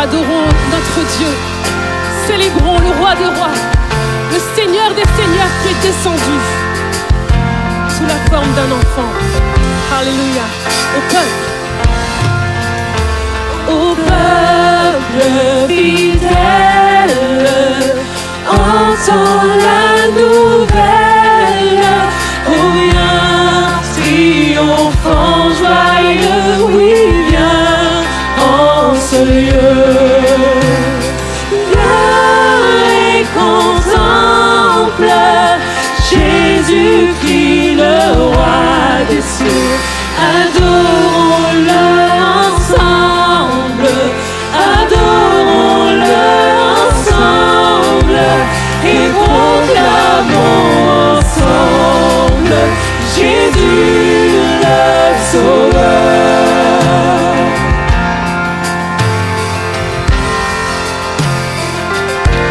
Adorons notre Dieu. Célébrons le roi des rois, le Seigneur des seigneurs qui est descendu sous la forme d'un enfant. Alléluia. Au peuple fidèle, entends la nouvelle. Oh, viens triomphant, joyeux, oui, viens en ce lieu. Viens et contemple Jésus-Christ, le roi des cieux. Adorons-le ensemble, adorons-le ensemble et proclamons ensemble Jésus le Sauveur.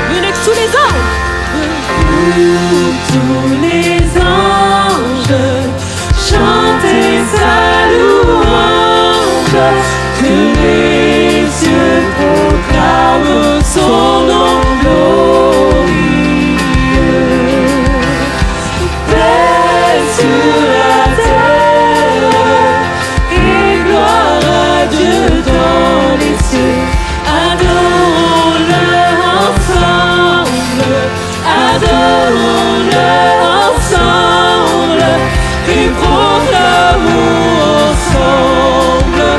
Venez tous les anges, tous les anges, chantez sa louange, que les cieux proclament son nom glorieux. Paix sur la terre et gloire à Dieu dans les cieux. Adorons-le ensemble, adorons-le ensemble et proclamons ensemble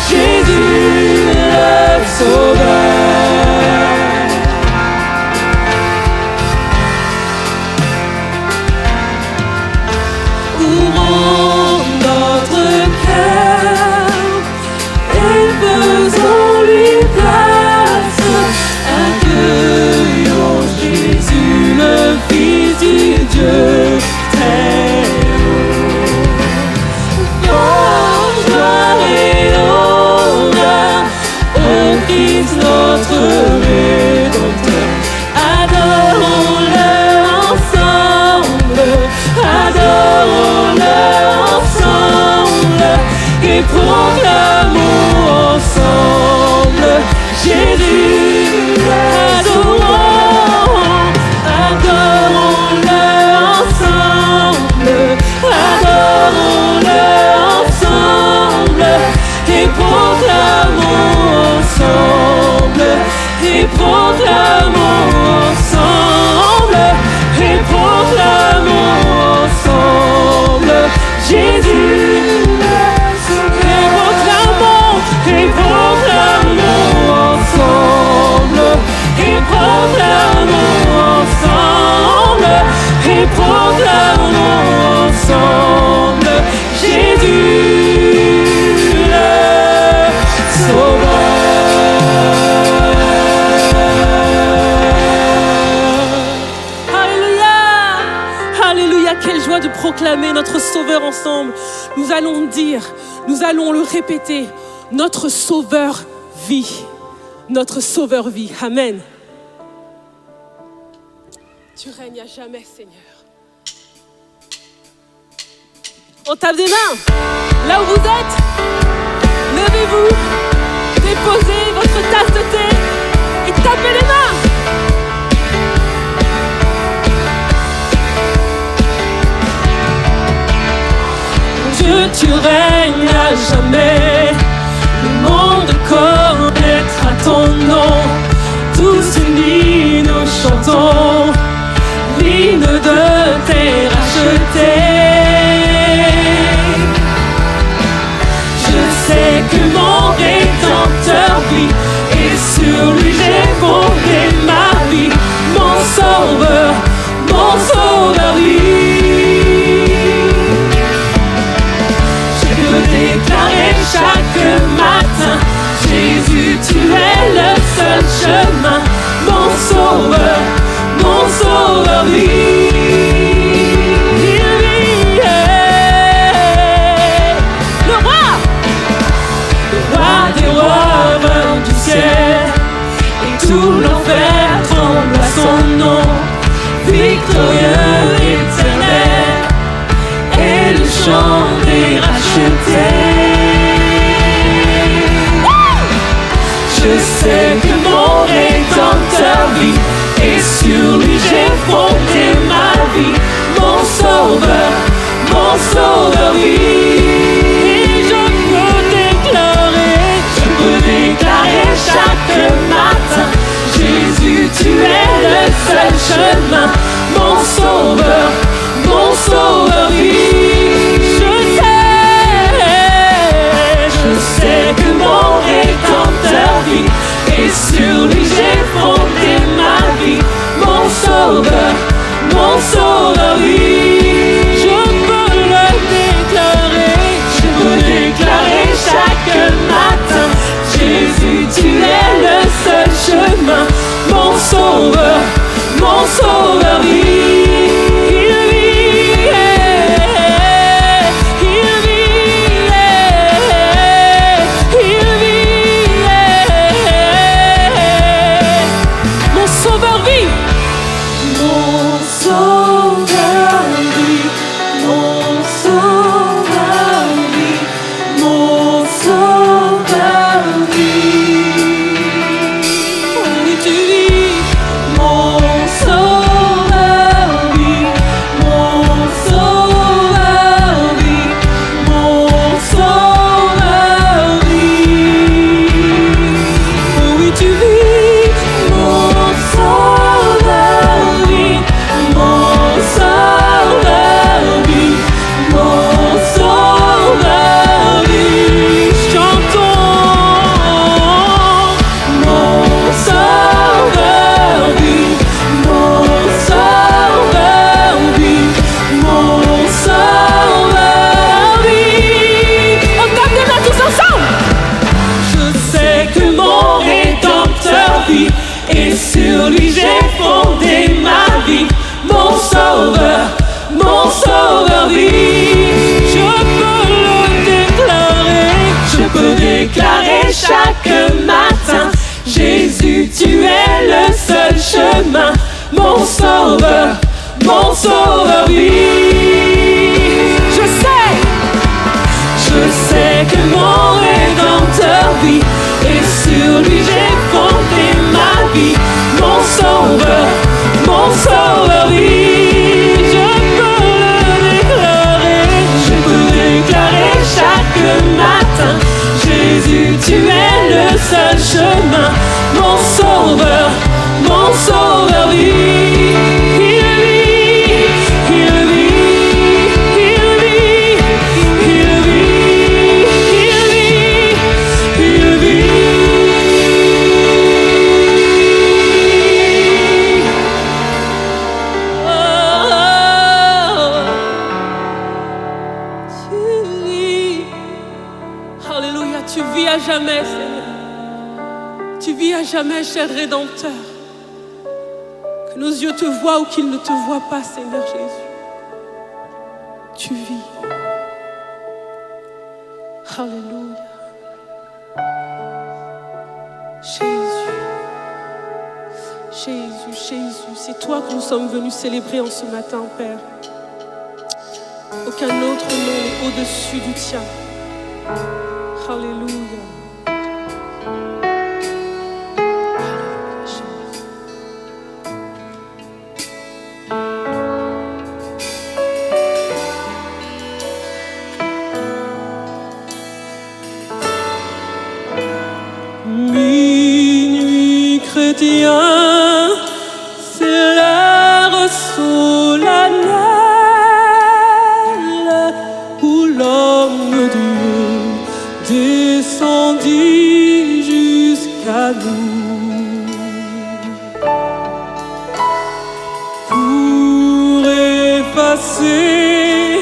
Jésus le Sauveur. Ouvrons notre cœur et faisons-lui place. Accueillons Jésus le Fils du Dieu très haut. Gloire et honneur au Christ notre Rédempteur. Adorons-le ensemble, adorons-le ensemble et proclamons ensemble Jésus. Adorons, adorons-le ensemble, adorons-le ensemble et proclamons ensemble, et proclamons ensemble, et proclamons ensemble Jésus. Et proclamons ensemble, et proclamons ensemble, et proclamons ensemble Jésus le Sauveur. Alléluia, alléluia, quelle joie de proclamer notre Sauveur ensemble. Nous allons dire, nous allons le répéter, notre Sauveur vit, notre Sauveur vit. Amen. Tu règnes à jamais, Seigneur. On tape des mains. Là où vous êtes, levez-vous, déposez votre tasse de thé et tapez les mains. Dieu, tu règnes à jamais. Le monde connaîtra ton nom. Tous unis nous chantons l'hymne de tes rachetés. Je sais que mon Rédempteur vit et sur lui j'ai fondé ma vie. Mon Sauveur vit. Je peux déclarer chaque matin, Jésus, tu es le seul chemin. Mon Sauveur vit. Il vit. Le roi des rois vint du ciel, et tout l'enfer tremble à son nom. Victorieux, éternel, et le chant des rachetés. Je sais que sauveur vit. Et je peux déclarer chaque matin, Jésus, tu es le seul chemin, mon sauveur vit. Je sais que mon Rédempteur vit, et sur lui j'ai fondé ma vie, mon sauveur vit. Je peux déclarer chaque matin, Jésus, tu es le seul chemin, mon sauveur vit. Mon sauveur vit. Je peux déclarer chaque matin, Jésus, tu es le seul chemin, mon sauveur vit. Je sais que mon Rédempteur vit, et sur lui j'ai fondé ma vie, mon sauveur vit. Chaque matin, Jésus, tu es le seul chemin, mon sauveur vit. Jamais, Seigneur. Tu vis à jamais, cher Rédempteur. Que nos yeux te voient ou qu'ils ne te voient pas, Seigneur Jésus. Tu vis. Alléluia. Jésus, c'est toi que nous sommes venus célébrer en ce matin, Père. Aucun autre nom n'est au-dessus du tien. Alléluia. Minuit chrétien, c'est l'heure solennelle où l'homme de Dieu descendit jusqu'à nous pour effacer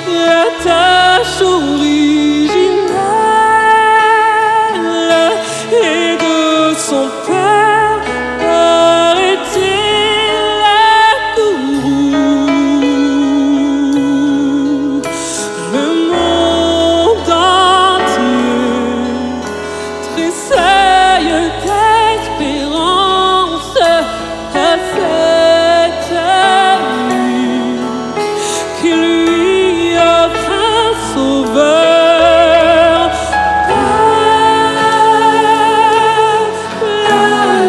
la tâche originelle et de son Père arrêter la courroux. Le monde entier tressaille d'espérance à cette nuit qui lui offre un sauveur. La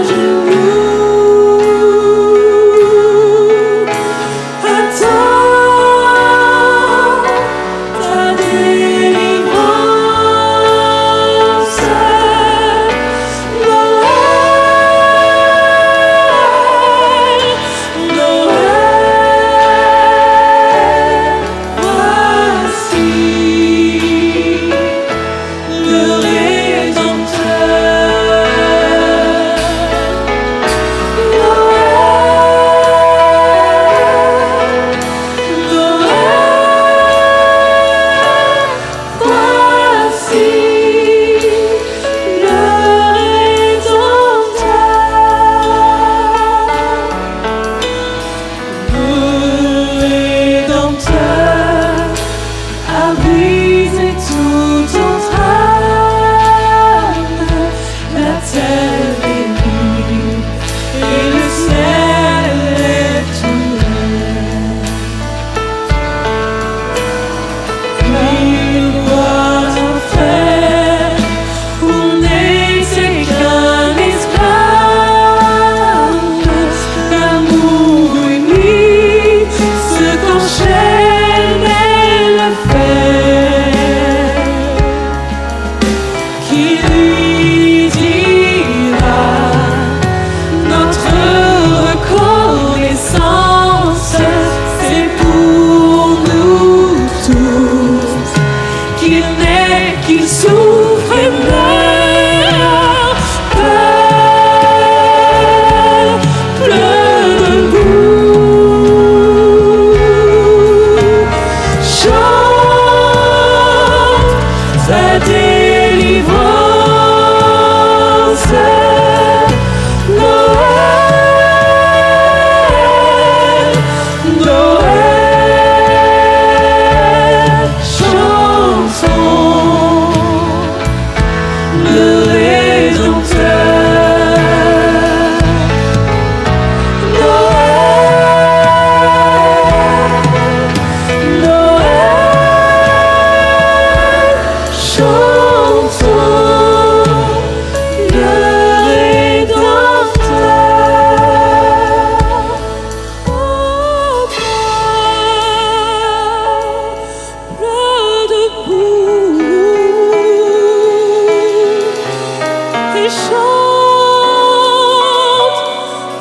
chante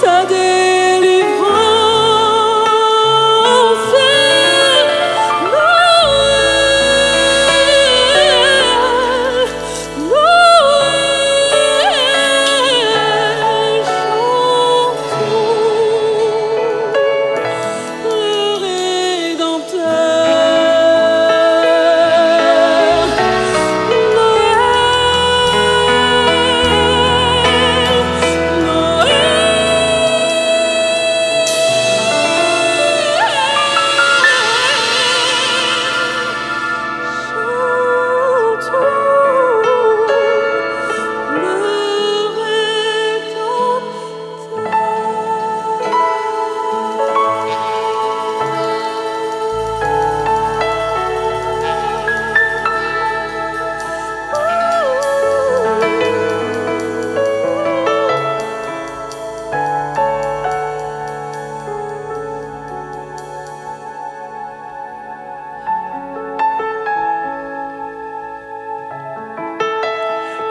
ta délivrance.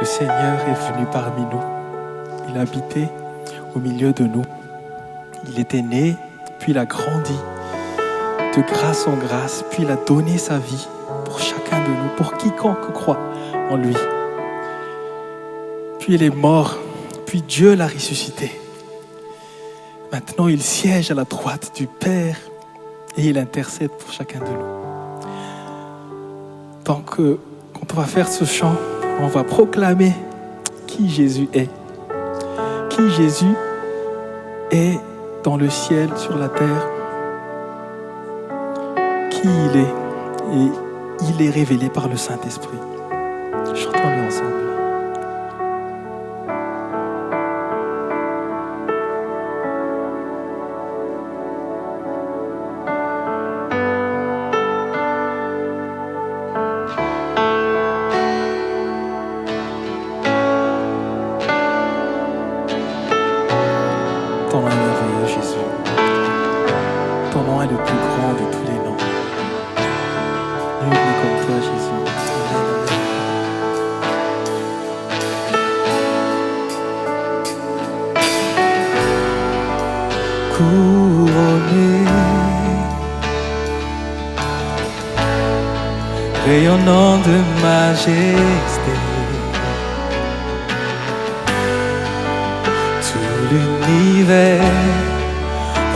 Le Seigneur est venu parmi nous. Il habitait au milieu de nous. Il était né, puis il a grandi de grâce en grâce, puis il a donné sa vie pour chacun de nous, pour quiconque croit en lui. Puis il est mort, puis Dieu l'a ressuscité. Maintenant, il siège à la droite du Père et il intercède pour chacun de nous. Donc, quand on va faire ce chant, on va proclamer qui Jésus est. Qui Jésus est dans le ciel, sur la terre. Qui il est. Et il est révélé par le Saint-Esprit. Chantons-le ensemble. Ton nom est merveilleux, Jésus. Ton nom est le plus grand de tous les noms. Nul n'est comme toi, Jésus. Couronné, rayonnant de majesté, l'univers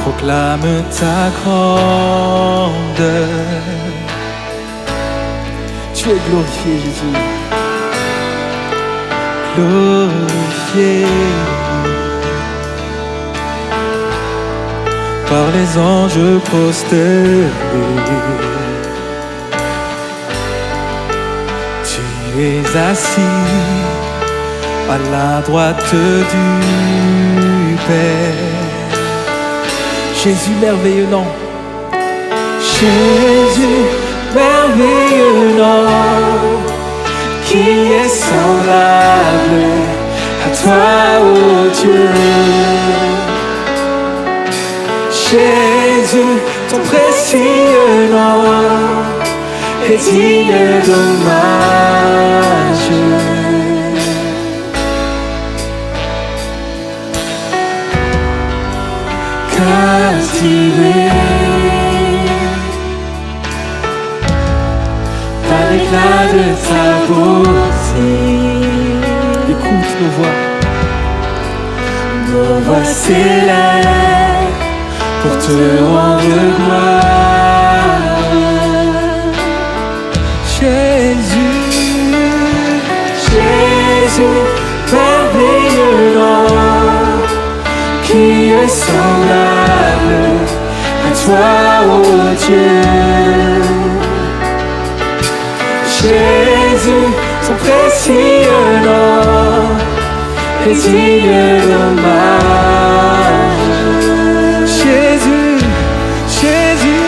proclame ta grandeur. Tu es glorifié, Jésus. Glorifié par les anges prosternés. Tu es assis à la droite du Père. Jésus, merveilleux nom. Jésus, merveilleux nom, qui est semblable à toi, ô Dieu. Jésus, ton précieux nom est digne d'hommage. Captivé par l'éclat de ta beauté. Écoute nos voix. Nos voix s'élèvent pour te rendre gloire. Jésus, Jésus, merveilleux nom, qui est semblable à toi, ô Dieu. Jésus, son précieux nom est digne d'hommage. Jésus, Jésus,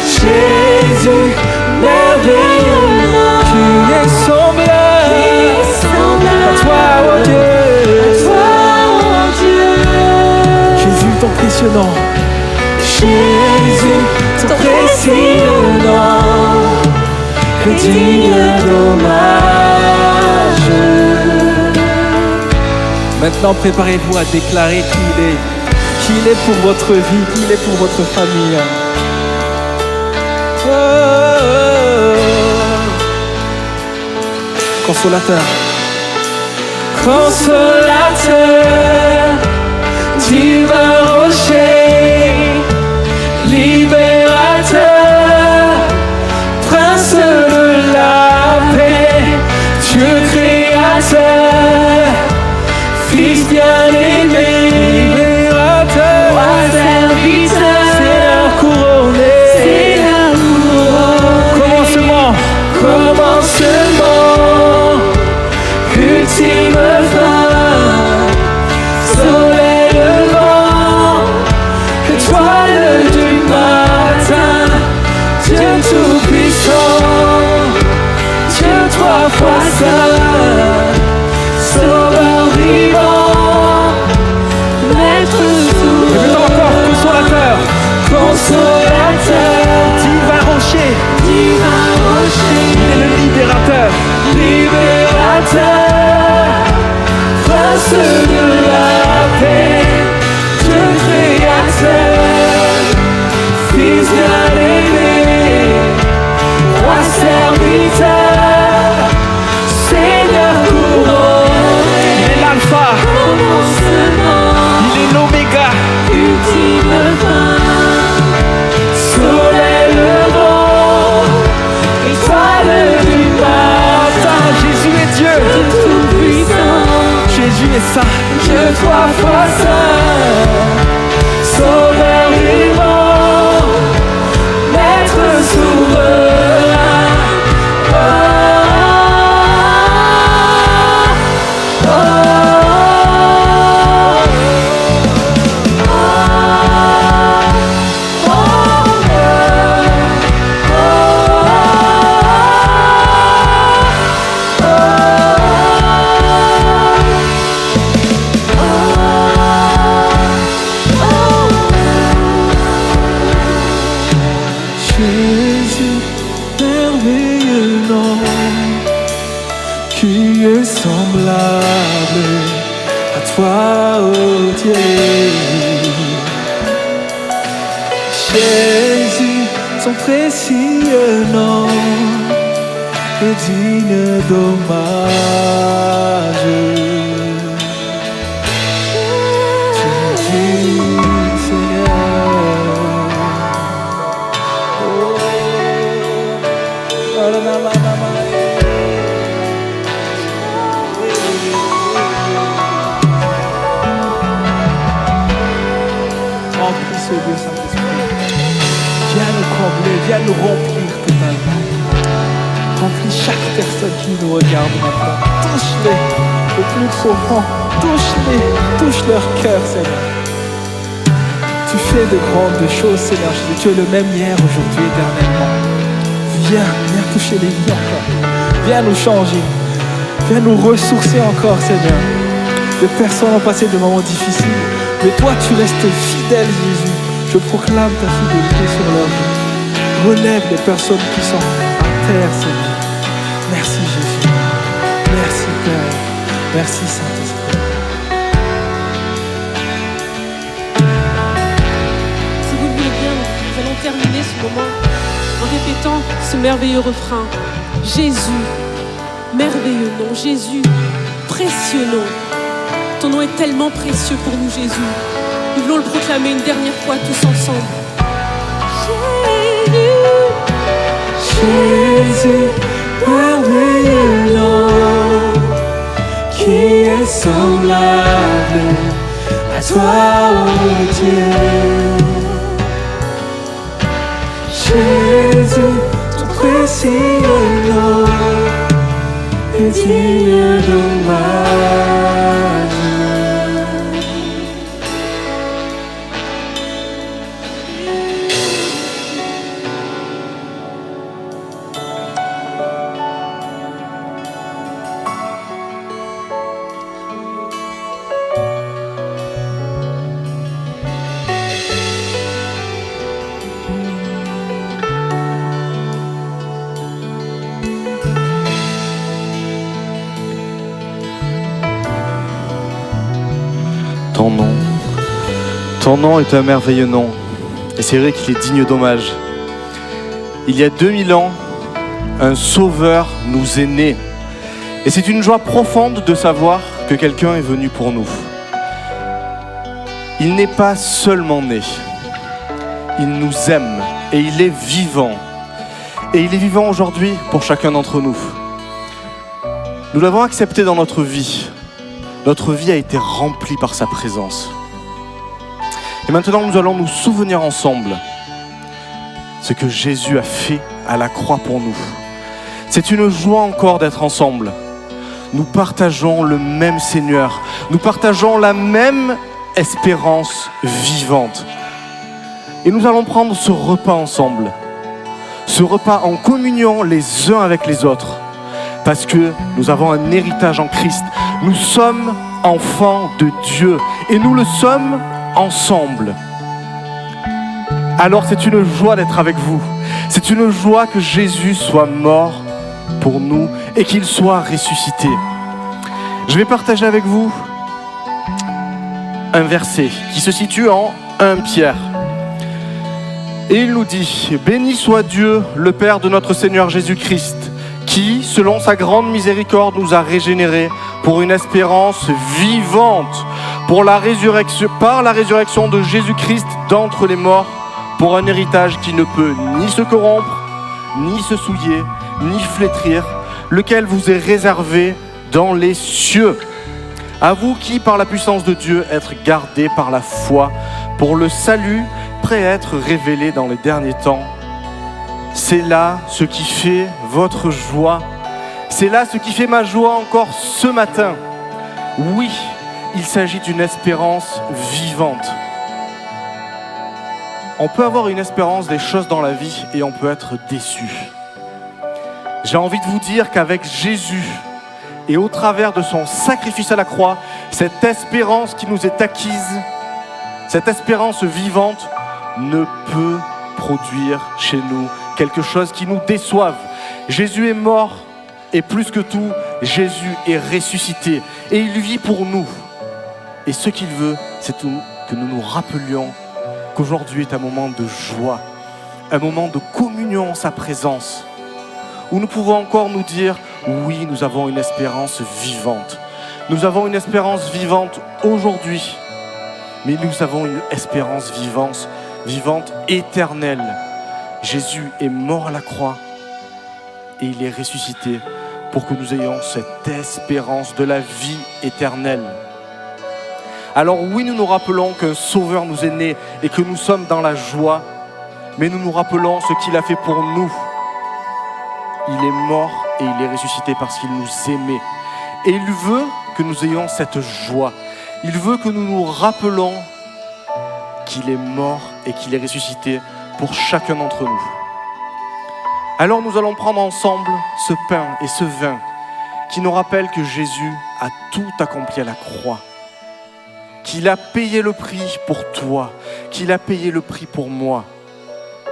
Jésus, merveilleux nom, qui est semblable à toi, ô Dieu. Ton précieux nom, Jésus, ton précieux nom est digne d'hommage. Maintenant, préparez-vous à déclarer qui il est pour votre vie, qui il est pour votre famille. Oh, consolateur. Consolateur, divin rocher, libérateur, prince de la paix, Dieu créateur, Fils bien-aimé, libérateur, roi serviteur, Seigneur couronné, commencement, ultime fin, soleil levant, étoile du matin, Dieu tout-puissant, Dieu trois fois saint, sauveur vivant, maître souverain. Et encore, consolateur, divin rocher, il est le libérateur, prince de la paix, Dieu créateur, Fils bien-aimé, roi serviteur, Seigneur couronné. Il est l'alpha, il est l'oméga, ultime fin, soleil levant, étoile du matin. Jésus est Dieu, tout-puissant, Jésus est saint, Dieu trois fois saint, sauveur vivant, maître souverain. Oh, oh, oh, Jésus, merveilleux nom, qui est semblable à toi, oh Dieu. Jésus, son précieux nom est digne d'hommage. Jésus, Seigneur. Remplis ce lieu, Saint-Esprit. Viens nous combler, viens nous remplir totalement. Remplis chaque personne qui nous regarde maintenant. Touche-les au plus profond. Touche-les, touche leur cœur, Seigneur. Tu fais de grandes choses, Seigneur Jésus. Tu es le même hier, aujourd'hui, éternellement. Viens toucher les vies encore. Viens nous changer. Viens nous ressourcer encore, Seigneur. Des personnes ont passé de moments difficiles, mais toi, tu restes fidèle, Jésus. Je proclame ta fidélité sur leur vie. Relève les personnes qui sont à terre, Seigneur. Merci, Jésus. Merci, Père. Merci, Saint-Esprit. Si vous le voulez bien, nous allons terminer ce moment en répétant ce merveilleux refrain. Jésus, merveilleux nom. Jésus, précieux nom. Ton nom est tellement précieux pour nous, Jésus. Nous voulons le proclamer une dernière fois tous ensemble. Jésus, merveilleux nom, qui est semblable à toi, oh Dieu. Jésus, ton précieux nom est digne d'hommage. Ton nom est un merveilleux nom. Et c'est vrai qu'il est digne d'hommage. Il y a 2000 ans, un sauveur nous est né. Et c'est une joie profonde de savoir que quelqu'un est venu pour nous. Il n'est pas seulement né. Il nous aime et il est vivant. Et il est vivant aujourd'hui pour chacun d'entre nous. Nous l'avons accepté dans notre vie. Notre vie a été remplie par sa présence. Et maintenant, nous allons nous souvenir ensemble ce que Jésus a fait à la croix pour nous. C'est une joie encore d'être ensemble. Nous partageons le même Seigneur. Nous partageons la même espérance vivante. Et nous allons prendre ce repas ensemble. Ce repas en communion les uns avec les autres. Parce que nous avons un héritage en Christ. Nous sommes enfants de Dieu. Et nous le sommes ensemble. Alors c'est une joie d'être avec vous. C'est une joie que Jésus soit mort pour nous et qu'il soit ressuscité. Je vais partager avec vous un verset qui se situe en 1 Pierre. Et il nous dit: béni soit Dieu, le Père de notre Seigneur Jésus-Christ, qui, selon sa grande miséricorde, nous a régénérés pour une espérance vivante, par la résurrection de Jésus-Christ d'entre les morts, pour un héritage qui ne peut ni se corrompre, ni se souiller, ni flétrir, lequel vous est réservé dans les cieux. À vous qui, par la puissance de Dieu, êtes gardés par la foi pour le salut prêt à être révélé dans les derniers temps. C'est là ce qui fait votre joie. C'est là ce qui fait ma joie encore ce matin. Oui, il s'agit d'une espérance vivante. On peut avoir une espérance des choses dans la vie et on peut être déçu. J'ai envie de vous dire qu'avec Jésus et au travers de son sacrifice à la croix, cette espérance qui nous est acquise, cette espérance vivante ne peut produire chez nous quelque chose qui nous déçoive. Jésus est mort et plus que tout, Jésus est ressuscité et il vit pour nous. Et ce qu'il veut, c'est que nous nous rappelions qu'aujourd'hui est un moment de joie, un moment de communion en sa présence, où nous pouvons encore nous dire, oui, nous avons une espérance vivante. Nous avons une espérance vivante aujourd'hui, mais nous avons une espérance vivante éternelle. Jésus est mort à la croix et il est ressuscité pour que nous ayons cette espérance de la vie éternelle. Alors oui, nous nous rappelons qu'un sauveur nous est né et que nous sommes dans la joie, mais nous nous rappelons ce qu'il a fait pour nous. Il est mort et il est ressuscité parce qu'il nous aimait. Et il veut que nous ayons cette joie. Il veut que nous nous rappelons qu'il est mort et qu'il est ressuscité pour chacun d'entre nous. Alors nous allons prendre ensemble ce pain et ce vin qui nous rappellent que Jésus a tout accompli à la croix. Qu'il a payé le prix pour toi, qu'il a payé le prix pour moi.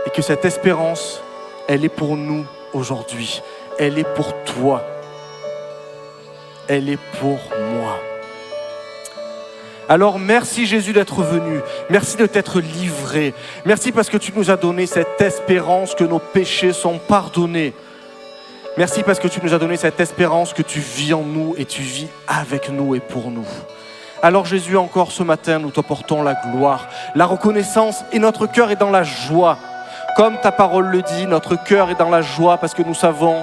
Et que cette espérance, elle est pour nous aujourd'hui. Elle est pour toi. Elle est pour moi. Alors merci Jésus d'être venu. Merci de t'être livré. Merci parce que tu nous as donné cette espérance que nos péchés sont pardonnés. Merci parce que tu nous as donné cette espérance que tu vis en nous et tu vis avec nous et pour nous. Alors Jésus, encore ce matin, nous t'apportons la gloire, la reconnaissance et notre cœur est dans la joie. Comme ta parole le dit, notre cœur est dans la joie parce que nous savons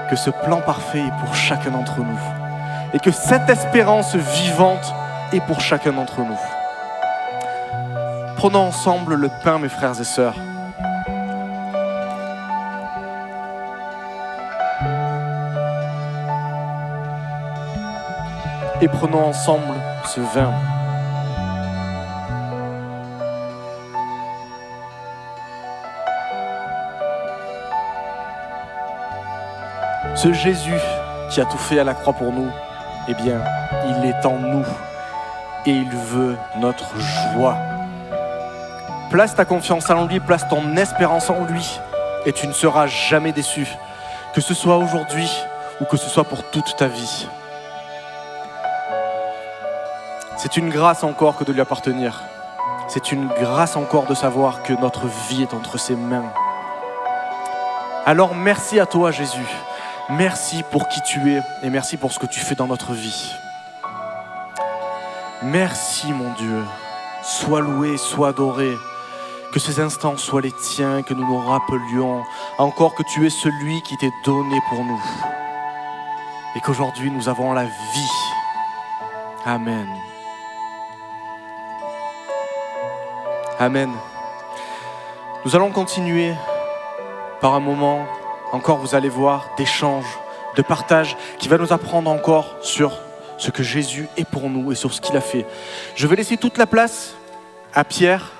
que ce plan parfait est pour chacun d'entre nous. Et que cette espérance vivante est pour chacun d'entre nous. Prenons ensemble le pain, mes frères et sœurs. Et prenons ensemble ce vin. Ce Jésus qui a tout fait à la croix pour nous, eh bien, il est en nous et il veut notre joie. Place ta confiance en lui, place ton espérance en lui et tu ne seras jamais déçu, que ce soit aujourd'hui ou que ce soit pour toute ta vie. C'est une grâce encore que de lui appartenir. C'est une grâce encore de savoir que notre vie est entre ses mains. Alors merci à toi Jésus. Merci pour qui tu es et merci pour ce que tu fais dans notre vie. Merci mon Dieu. Sois loué, sois adoré. Que ces instants soient les tiens, que nous nous rappelions encore que tu es celui qui t'est donné pour nous. Et qu'aujourd'hui nous avons la vie. Amen. Amen. Nous allons continuer par un moment, encore vous allez voir, d'échange, de partage, qui va nous apprendre encore sur ce que Jésus est pour nous et sur ce qu'il a fait. Je vais laisser toute la place à Pierre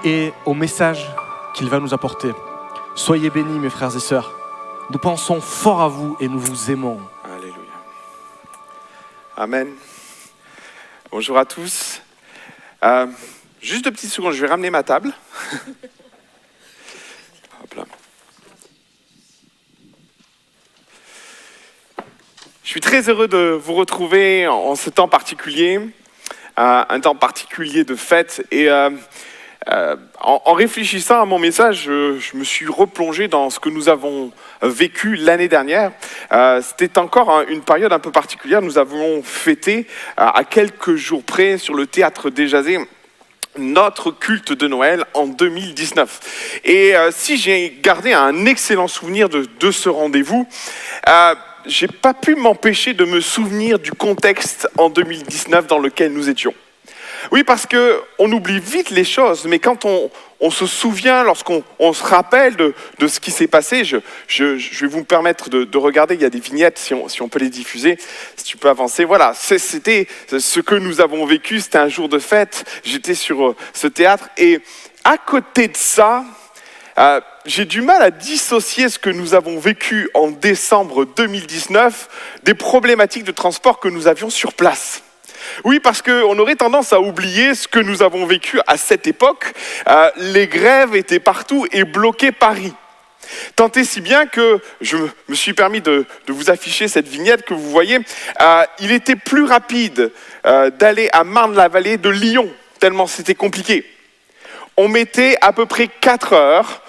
et au message qu'il va nous apporter. Soyez bénis mes frères et sœurs. Nous pensons fort à vous et nous vous aimons. Alléluia. Amen. Bonjour à tous. Juste 2 petites secondes, je vais ramener ma table. Hop là. Je suis très heureux de vous retrouver en ce temps particulier, un temps particulier de fête. Et en réfléchissant à mon message, je me suis replongé dans ce que nous avons vécu l'année dernière. C'était encore une période un peu particulière. Nous avons fêté à quelques jours près sur le théâtre des Jazés notre culte de Noël en 2019. Et si j'ai gardé un excellent souvenir de ce rendez-vous, j'ai pas pu m'empêcher de me souvenir du contexte en 2019 dans lequel nous étions. Oui, parce qu'on oublie vite les choses, mais quand on se souvient, lorsqu'on se rappelle de ce qui s'est passé, je vais vous permettre de regarder, il y a des vignettes, si on peut les diffuser, si tu peux avancer. Voilà, c'était ce que nous avons vécu, c'était un jour de fête, j'étais sur ce théâtre, et à côté de ça, j'ai du mal à dissocier ce que nous avons vécu en décembre 2019 des problématiques de transport que nous avions sur place. Oui, parce qu'on aurait tendance à oublier ce que nous avons vécu à cette époque. Les grèves étaient partout et bloquaient Paris. Tant et si bien que je me suis permis de vous afficher cette vignette que vous voyez. Il était plus rapide d'aller à Marne-la-Vallée de Lyon, tellement c'était compliqué. On mettait à peu près 4 heures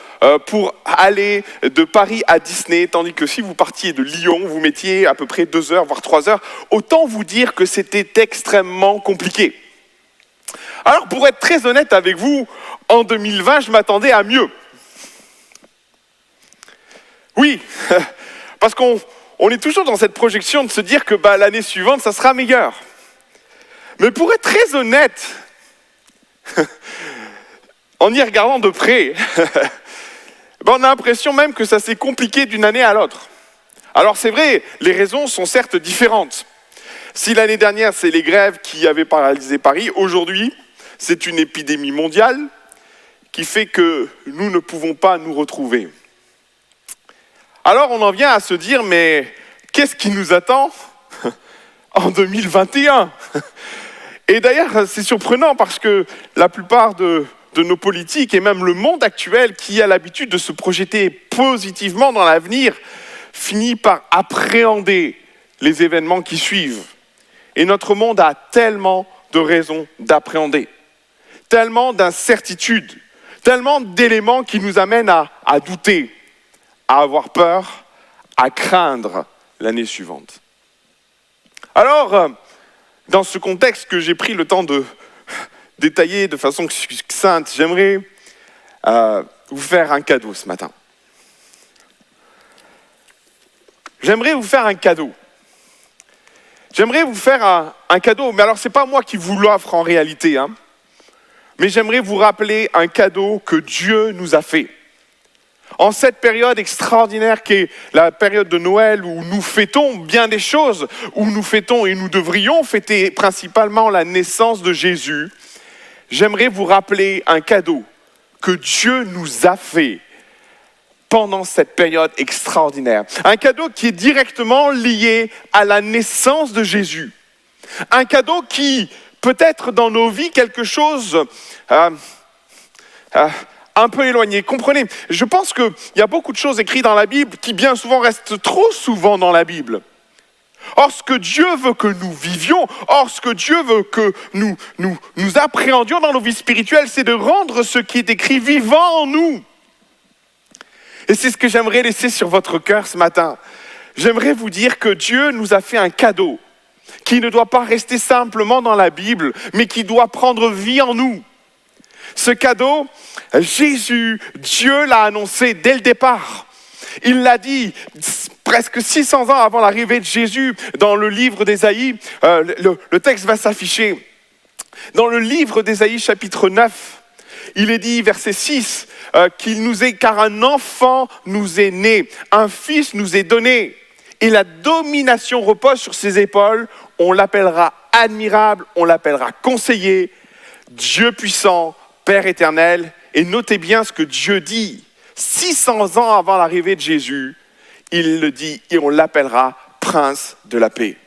pour aller de Paris à Disney, tandis que si vous partiez de Lyon, vous mettiez à peu près 2 heures, voire 3 heures. Autant vous dire que c'était extrêmement compliqué. Alors, pour être très honnête avec vous, en 2020, je m'attendais à mieux. Oui, parce qu'on est toujours dans cette projection de se dire que l'année suivante, ça sera meilleur. Mais pour être très honnête, en y regardant de près, on a l'impression même que ça s'est compliqué d'une année à l'autre. Alors c'est vrai, les raisons sont certes différentes. Si l'année dernière, c'est les grèves qui avaient paralysé Paris, aujourd'hui, c'est une épidémie mondiale qui fait que nous ne pouvons pas nous retrouver. Alors on en vient à se dire, mais qu'est-ce qui nous attend en 2021 ? Et d'ailleurs, c'est surprenant parce que la plupart de nos politiques et même le monde actuel qui a l'habitude de se projeter positivement dans l'avenir finit par appréhender les événements qui suivent. Et notre monde a tellement de raisons d'appréhender, tellement d'incertitudes, tellement d'éléments qui nous amènent à douter, à avoir peur, à craindre l'année suivante. Alors, dans ce contexte que j'ai pris le temps de détaillé de façon succincte, j'aimerais vous faire un cadeau ce matin. J'aimerais vous faire un cadeau. J'aimerais vous faire un cadeau, mais alors c'est pas moi qui vous l'offre en réalité, mais j'aimerais vous rappeler un cadeau que Dieu nous a fait. En cette période extraordinaire qu'est la période de Noël où nous fêtons bien des choses, où nous fêtons et nous devrions fêter principalement la naissance de Jésus, j'aimerais vous rappeler un cadeau que Dieu nous a fait pendant cette période extraordinaire. Un cadeau qui est directement lié à la naissance de Jésus. Un cadeau qui peut être dans nos vies quelque chose un peu éloigné. Comprenez, je pense qu'il y a beaucoup de choses écrites dans la Bible qui bien souvent restent trop souvent dans la Bible. Or, ce que Dieu veut que nous vivions, or, ce que Dieu veut que nous appréhendions dans nos vies spirituelles, c'est de rendre ce qui est écrit vivant en nous. Et c'est ce que j'aimerais laisser sur votre cœur ce matin. J'aimerais vous dire que Dieu nous a fait un cadeau qui ne doit pas rester simplement dans la Bible, mais qui doit prendre vie en nous. Ce cadeau, Jésus, Dieu l'a annoncé dès le départ. Il l'a dit presque 600 ans avant l'arrivée de Jésus dans le livre d'Ésaïe. Le texte va s'afficher. Dans le livre d'Ésaïe, chapitre 9, il est dit, verset 6, car un enfant nous est né, un fils nous est donné, et la domination repose sur ses épaules. On l'appellera admirable, on l'appellera conseiller, Dieu puissant, Père éternel. Et notez bien ce que Dieu dit. 600 ans avant l'arrivée de Jésus, il le dit, et on l'appellera Prince de la paix.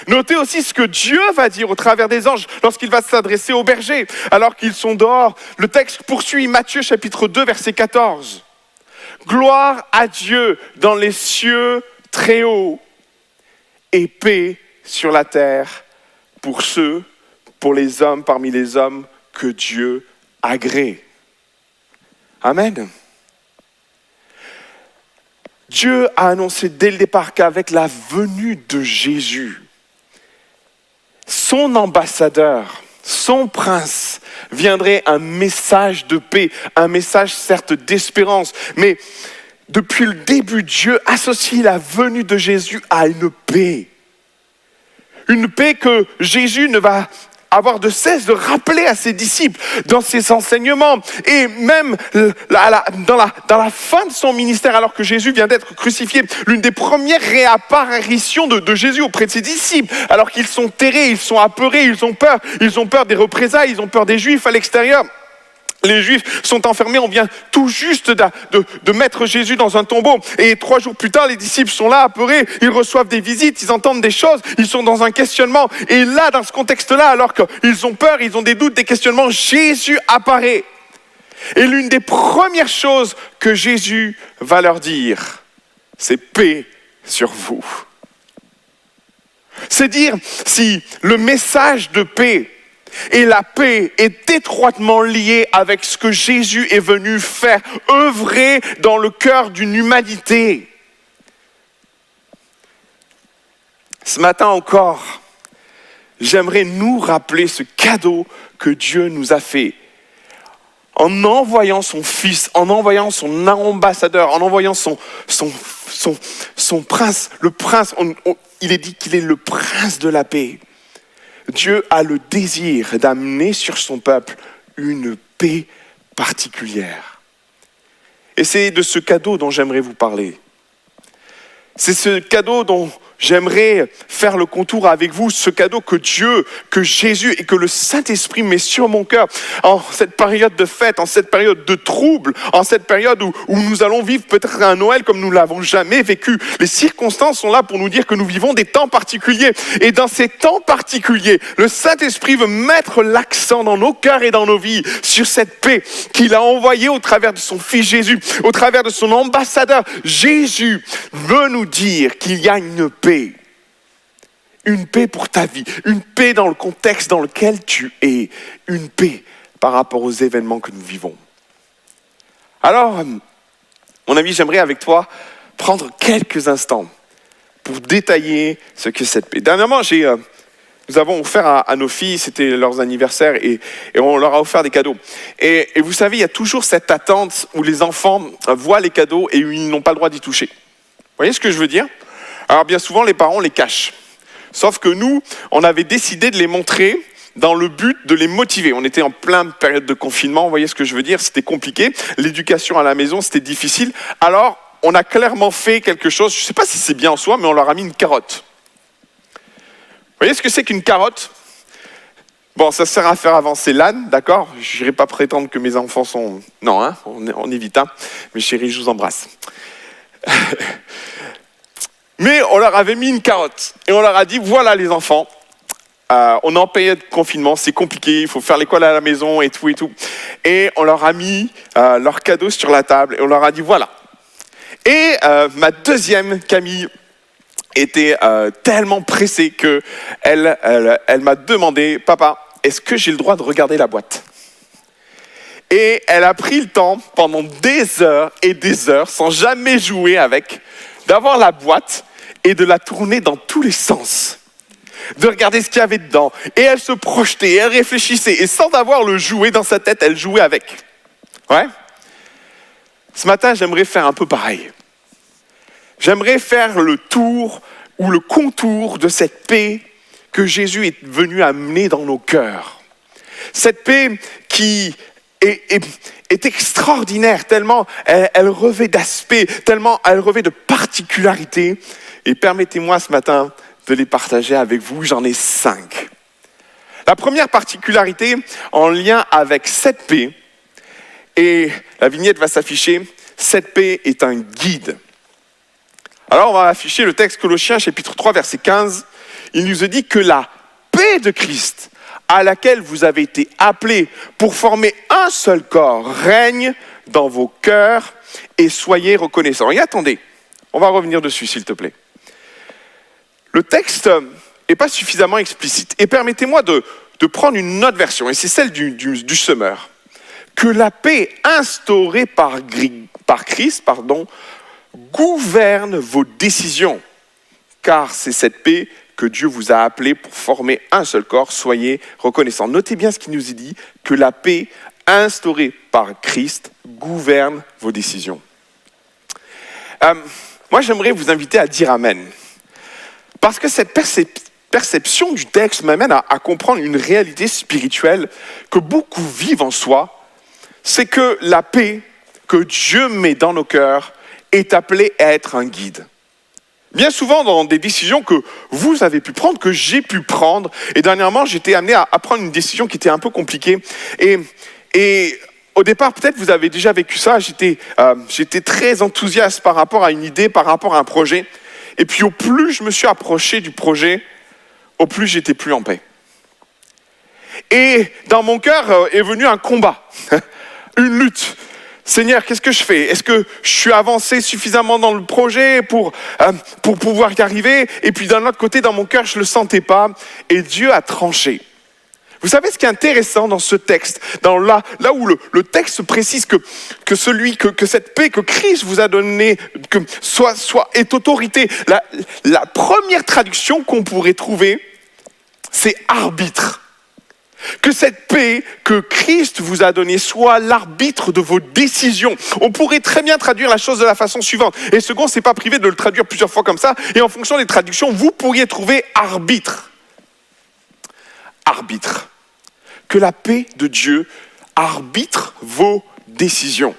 Notez aussi ce que Dieu va dire au travers des anges lorsqu'il va s'adresser aux bergers, alors qu'ils sont dehors. Le texte poursuit, Matthieu chapitre 2, verset 14. Gloire à Dieu dans les cieux très hauts et paix sur la terre pour les hommes parmi les hommes que Dieu agrée. Amen. Dieu a annoncé dès le départ qu'avec la venue de Jésus, son ambassadeur, son prince, viendrait un message de paix, un message certes d'espérance, mais depuis le début, Dieu associe la venue de Jésus à une paix. Une paix que Jésus ne va avoir de cesse de rappeler à ses disciples dans ses enseignements. Et même dans la fin de son ministère, alors que Jésus vient d'être crucifié, l'une des premières réapparitions de Jésus auprès de ses disciples, alors qu'ils sont terrés, ils sont apeurés, ils ont peur des représailles, ils ont peur des Juifs à l'extérieur. Les Juifs sont enfermés, on vient tout juste de mettre Jésus dans un tombeau. Et 3 jours plus tard, les disciples sont là, apeurés, ils reçoivent des visites, ils entendent des choses, ils sont dans un questionnement. Et là, dans ce contexte-là, alors qu'ils ont peur, ils ont des doutes, des questionnements, Jésus apparaît. Et l'une des premières choses que Jésus va leur dire, c'est paix sur vous. C'est dire si le message de paix et la paix est étroitement liée avec ce que Jésus est venu faire, œuvrer dans le cœur d'une humanité. Ce matin encore, j'aimerais nous rappeler ce cadeau que Dieu nous a fait. En envoyant son Fils, en envoyant son ambassadeur, en envoyant son prince, le prince, il est dit qu'il est le prince de la paix. Dieu a le désir d'amener sur son peuple une paix particulière. Et c'est de ce cadeau dont j'aimerais vous parler. C'est ce cadeau dont j'aimerais faire le contour avec vous, ce cadeau que Dieu, que Jésus et que le Saint-Esprit met sur mon cœur en cette période de fête, en cette période de trouble, en cette période où nous allons vivre peut-être un Noël comme nous ne l'avons jamais vécu. Les circonstances sont là pour nous dire que nous vivons des temps particuliers. Et dans ces temps particuliers, le Saint-Esprit veut mettre l'accent dans nos cœurs et dans nos vies sur cette paix qu'il a envoyée au travers de son Fils Jésus, au travers de son ambassadeur. Jésus veut nous dire qu'il y a une paix. Une paix pour ta vie, une paix dans le contexte dans lequel tu es, une paix par rapport aux événements que nous vivons. Alors, mon ami, j'aimerais avec toi prendre quelques instants pour détailler ce qu'est cette paix. Dernièrement, nous avons offert à nos filles, c'était leurs anniversaires, et on leur a offert des cadeaux. Et vous savez, il y a toujours cette attente où les enfants voient les cadeaux et ils n'ont pas le droit d'y toucher. Vous voyez ce que je veux dire ? Alors bien souvent, les parents les cachent. Sauf que nous, on avait décidé de les montrer dans le but de les motiver. On était en pleine période de confinement, vous voyez ce que je veux dire ? C'était compliqué. L'éducation à la maison, c'était difficile. Alors, on a clairement fait quelque chose, je ne sais pas si c'est bien en soi, mais on leur a mis une carotte. Vous voyez ce que c'est qu'une carotte ? Bon, ça sert à faire avancer l'âne, d'accord ? Je n'irai pas prétendre que mes enfants sont... Non, hein, on évite, hein. Mes chéris, je vous embrasse. Mais on leur avait mis une carotte et on leur a dit, voilà les enfants, on est en période de confinement, c'est compliqué, il faut faire l'école à la maison et tout et tout. Et on leur a mis leurs cadeaux sur la table et on leur a dit, voilà. Et ma deuxième, Camille, était tellement pressée qu'elle m'a demandé, papa, est-ce que j'ai le droit de regarder la boîte ? Et elle a pris le temps pendant des heures et des heures, sans jamais jouer avec, d'avoir la boîte et de la tourner dans tous les sens, de regarder ce qu'il y avait dedans. Et elle se projetait, elle réfléchissait, et sans avoir le jouet dans sa tête, elle jouait avec. Ouais ? Ce matin, j'aimerais faire un peu pareil. J'aimerais faire le tour ou le contour de cette paix que Jésus est venu amener dans nos cœurs. Cette paix qui est extraordinaire, tellement elle revêt d'aspect, tellement elle revêt de particularités. Et permettez-moi ce matin de les partager avec vous, j'en ai 5. La première particularité en lien avec cette paix, et la vignette va s'afficher, cette paix est un guide. Alors on va afficher le texte Colossiens chapitre 3 verset 15. Il nous est dit que la paix de Christ à laquelle vous avez été appelés pour former un seul corps règne dans vos cœurs et soyez reconnaissants. Et attendez, on va revenir dessus s'il te plaît. Le texte n'est pas suffisamment explicite. Et permettez-moi de prendre une autre version, et c'est celle du semeur. Que la paix instaurée par Christ, gouverne vos décisions, car c'est cette paix que Dieu vous a appelé pour former un seul corps, soyez reconnaissants. Notez bien ce qu'il nous est dit, que la paix instaurée par Christ gouverne vos décisions. Moi, j'aimerais vous inviter à dire Amen. Parce que cette perception du texte m'amène à comprendre une réalité spirituelle que beaucoup vivent en soi, c'est que la paix que Dieu met dans nos cœurs est appelée à être un guide. Bien souvent dans des décisions que vous avez pu prendre, que j'ai pu prendre, et dernièrement j'étais amené à prendre une décision qui était un peu compliquée, et au départ peut-être vous avez déjà vécu ça, j'étais très enthousiaste par rapport à une idée, par rapport à un projet, et puis au plus je me suis approché du projet, au plus j'étais plus en paix. Et dans mon cœur est venu un combat, une lutte. Seigneur, qu'est-ce que je fais ? Est-ce que je suis avancé suffisamment dans le projet pour pouvoir y arriver ? Et puis d'un autre côté, dans mon cœur, je ne le sentais pas. Et Dieu a tranché. Vous savez ce qui est intéressant dans ce texte, là où le texte précise que cette paix que Christ vous a donnée est autorité. La première traduction qu'on pourrait trouver, c'est arbitre. Que cette paix que Christ vous a donnée soit l'arbitre de vos décisions. On pourrait très bien traduire la chose de la façon suivante. Et second, c'est pas privé de le traduire plusieurs fois comme ça. Et en fonction des traductions, vous pourriez trouver arbitre. Arbitre. Que la paix de Dieu arbitre vos décisions.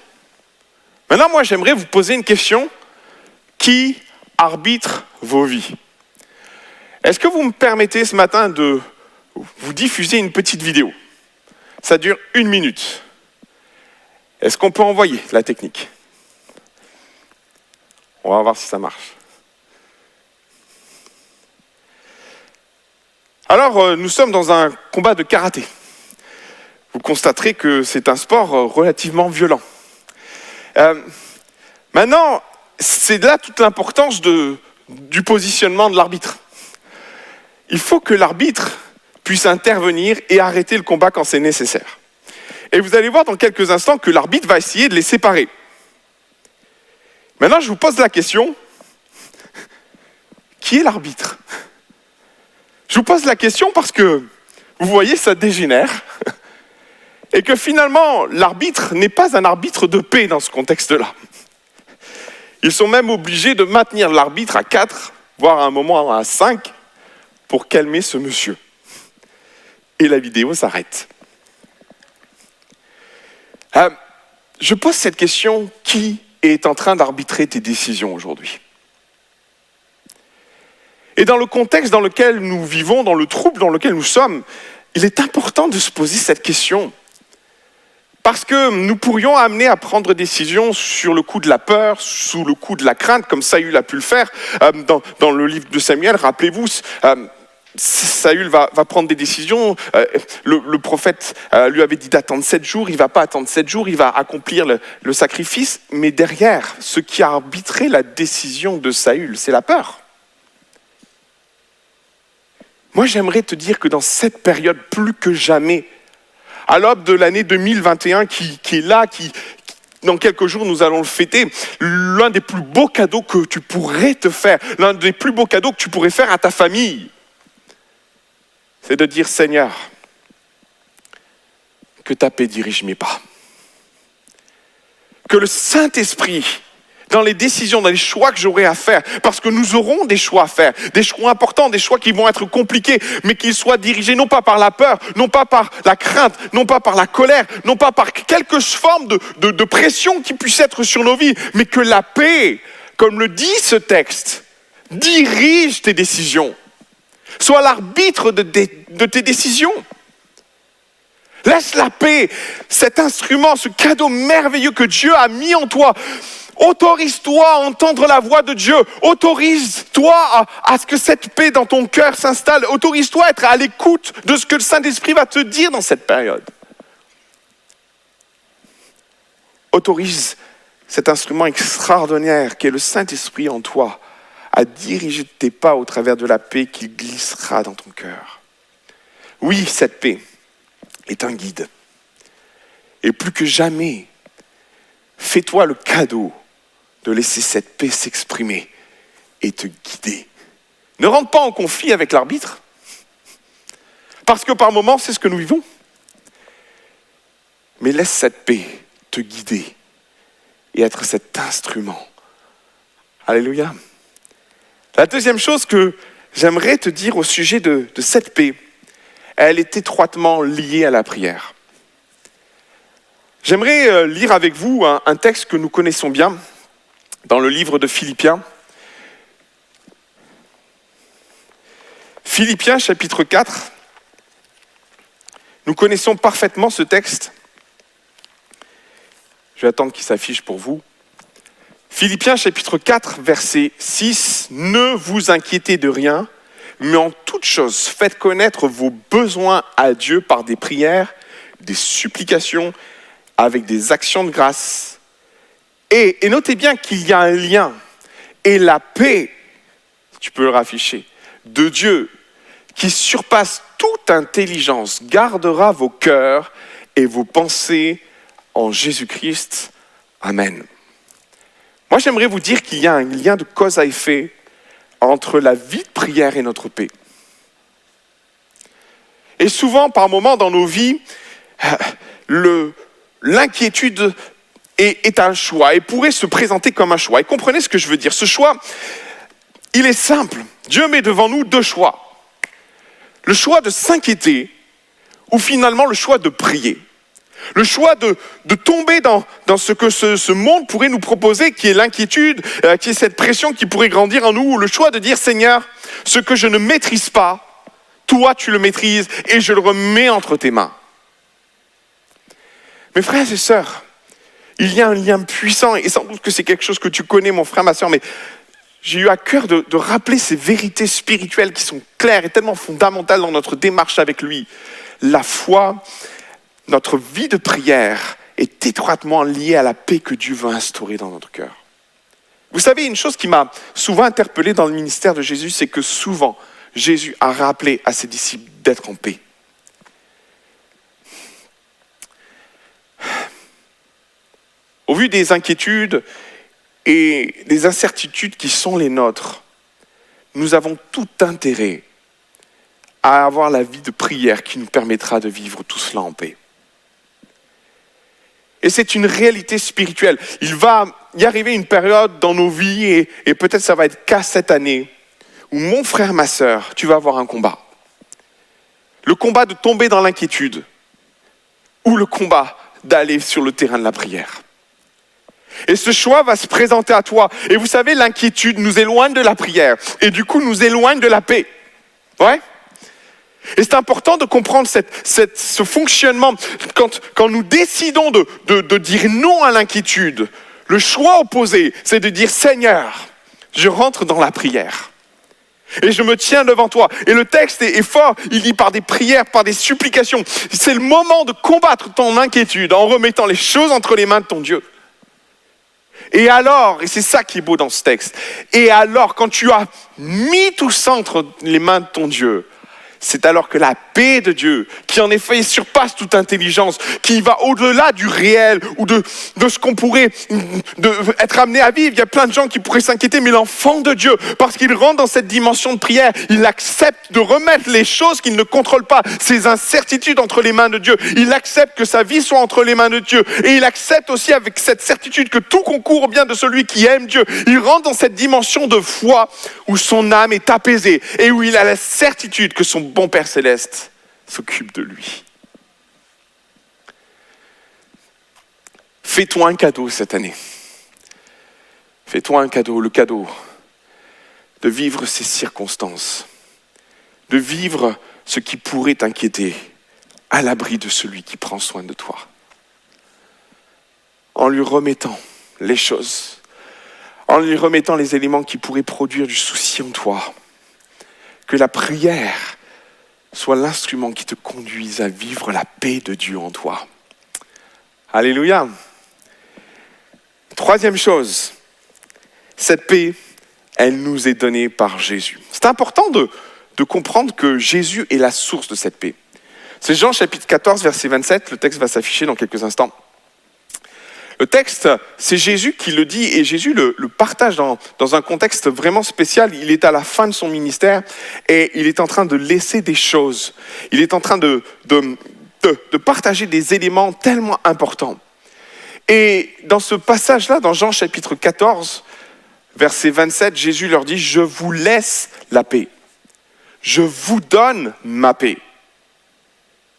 Maintenant, moi, j'aimerais vous poser une question. Qui arbitre vos vies ? Est-ce que vous me permettez ce matin de vous diffusez une petite vidéo. Ça dure 1 minute. Est-ce qu'on peut envoyer la technique ? On va voir si ça marche. Alors, nous sommes dans un combat de karaté. Vous constaterez que c'est un sport relativement violent. Maintenant, c'est là toute l'importance du positionnement de l'arbitre. Il faut que l'arbitre puisse intervenir et arrêter le combat quand c'est nécessaire. Et vous allez voir dans quelques instants que l'arbitre va essayer de les séparer. Maintenant, je vous pose la question, qui est l'arbitre ? Je vous pose la question parce que, vous voyez, ça dégénère, et que finalement, l'arbitre n'est pas un arbitre de paix dans ce contexte-là. Ils sont même obligés de maintenir l'arbitre à 4, voire à un moment à 5, pour calmer ce monsieur. Et la vidéo s'arrête. Je pose cette question, qui est en train d'arbitrer tes décisions aujourd'hui ? Et dans le contexte dans lequel nous vivons, dans le trouble dans lequel nous sommes, il est important de se poser cette question. Parce que nous pourrions amener à prendre des décisions sur le coup de la peur, sous le coup de la crainte, comme Saül a pu le faire. Dans le livre de Samuel, rappelez-vous, Saül va prendre des décisions, le prophète lui avait dit d'attendre 7 jours, il ne va pas attendre 7 jours, il va accomplir le sacrifice, mais derrière, ce qui a arbitré la décision de Saül, c'est la peur. Moi, j'aimerais te dire que dans cette période, plus que jamais, à l'aube de l'année 2021 qui est là, dans quelques jours, nous allons le fêter, l'un des plus beaux cadeaux que tu pourrais te faire, l'un des plus beaux cadeaux que tu pourrais faire à ta famille, c'est de dire, Seigneur, que ta paix dirige mes pas. Que le Saint-Esprit, dans les décisions, dans les choix que j'aurai à faire, parce que nous aurons des choix à faire, des choix importants, des choix qui vont être compliqués, mais qu'ils soient dirigés non pas par la peur, non pas par la crainte, non pas par la colère, non pas par quelque forme de pression qui puisse être sur nos vies, mais que la paix, comme le dit ce texte, dirige tes décisions, soit l'arbitre de tes décisions. Laisse la paix, cet instrument, ce cadeau merveilleux que Dieu a mis en toi. Autorise-toi à entendre la voix de Dieu. Autorise-toi à ce que cette paix dans ton cœur s'installe. Autorise-toi à être à l'écoute de ce que le Saint-Esprit va te dire dans cette période. Autorise cet instrument extraordinaire qu'est le Saint-Esprit en toi à diriger tes pas au travers de la paix qui glissera dans ton cœur. Oui, cette paix est un guide. Et plus que jamais, fais-toi le cadeau de laisser cette paix s'exprimer et te guider. Ne rentre pas en conflit avec l'arbitre, parce que par moments, c'est ce que nous vivons. Mais laisse cette paix te guider et être cet instrument. Alléluia. La deuxième chose que j'aimerais te dire au sujet de cette paix, elle est étroitement liée à la prière. J'aimerais lire avec vous un texte que nous connaissons bien dans le livre de Philippiens. Philippiens chapitre 4. Nous connaissons parfaitement ce texte. Je vais attendre qu'il s'affiche pour vous. Philippiens chapitre 4, verset 6. « Ne vous inquiétez de rien, mais en toute chose, faites connaître vos besoins à Dieu par des prières, des supplications, avec des actions de grâce. » Et notez bien qu'il y a un lien. Et la paix, tu peux le rafficher, de Dieu, qui surpasse toute intelligence, gardera vos cœurs et vos pensées en Jésus-Christ. Amen. Moi, j'aimerais vous dire qu'il y a un lien de cause à effet entre la vie de prière et notre paix. Et souvent, par moments dans nos vies, l'inquiétude est un choix et pourrait se présenter comme un choix. Et comprenez ce que je veux dire. Ce choix, il est simple. Dieu met devant nous deux choix. Le choix de s'inquiéter ou finalement le choix de prier. Le choix de tomber dans ce que ce monde pourrait nous proposer, qui est l'inquiétude, qui est cette pression qui pourrait grandir en nous. Ou le choix de dire, Seigneur, ce que je ne maîtrise pas, toi tu le maîtrises et je le remets entre tes mains. Mes frères et sœurs, il y a un lien puissant, et sans doute que c'est quelque chose que tu connais, mon frère, ma sœur, mais j'ai eu à cœur de rappeler ces vérités spirituelles qui sont claires et tellement fondamentales dans notre démarche avec lui. La foi, notre vie de prière est étroitement liée à la paix que Dieu veut instaurer dans notre cœur. Vous savez, une chose qui m'a souvent interpellé dans le ministère de Jésus, c'est que souvent, Jésus a rappelé à ses disciples d'être en paix. Au vu des inquiétudes et des incertitudes qui sont les nôtres, nous avons tout intérêt à avoir la vie de prière qui nous permettra de vivre tout cela en paix. Et c'est une réalité spirituelle. Il va y arriver une période dans nos vies, et peut-être ça va être qu'à cette année, où mon frère, ma sœur, tu vas avoir un combat. Le combat de tomber dans l'inquiétude, ou le combat d'aller sur le terrain de la prière. Et ce choix va se présenter à toi. Et vous savez, l'inquiétude nous éloigne de la prière, et du coup nous éloigne de la paix. Ouais ? Et c'est important de comprendre ce fonctionnement. Quand nous décidons de dire non à l'inquiétude, le choix opposé, c'est de dire « Seigneur, je rentre dans la prière. Et je me tiens devant toi. » Et le texte est fort, il dit par des prières, par des supplications. C'est le moment de combattre ton inquiétude en remettant les choses entre les mains de ton Dieu. Et alors, et c'est ça qui est beau dans ce texte, et alors quand tu as mis tout ça entre les mains de ton Dieu, C'est alors que la paix de Dieu, qui en effet surpasse toute intelligence, qui va au-delà du réel ou de ce qu'on pourrait être amené à vivre. Il y a plein de gens qui pourraient s'inquiéter, mais l'enfant de Dieu, parce qu'il rentre dans cette dimension de prière, il accepte de remettre les choses qu'il ne contrôle pas, ses incertitudes entre les mains de Dieu. Il accepte que sa vie soit entre les mains de Dieu. Et il accepte aussi avec cette certitude que tout concourt au bien de celui qui aime Dieu. Il rentre dans cette dimension de foi où son âme est apaisée et où il a la certitude que son bon Père Céleste s'occupe de lui. Fais-toi un cadeau cette année. Fais-toi un cadeau, le cadeau de vivre ces circonstances, de vivre ce qui pourrait t'inquiéter à l'abri de celui qui prend soin de toi. En lui remettant les choses, en lui remettant les éléments qui pourraient produire du souci en toi. Que la prière soit l'instrument qui te conduise à vivre la paix de Dieu en toi. Alléluia. Troisième chose, cette paix, elle nous est donnée par Jésus. C'est important de comprendre que Jésus est la source de cette paix. C'est Jean chapitre 14, verset 27, le texte va s'afficher dans quelques instants. Le texte, c'est Jésus qui le dit et Jésus le partage dans un contexte vraiment spécial. Il est à la fin de son ministère et il est en train de laisser des choses. Il est en train de partager des éléments tellement importants. Et dans ce passage-là, dans Jean chapitre 14, verset 27, Jésus leur dit « Je vous laisse la paix. Je vous donne ma paix.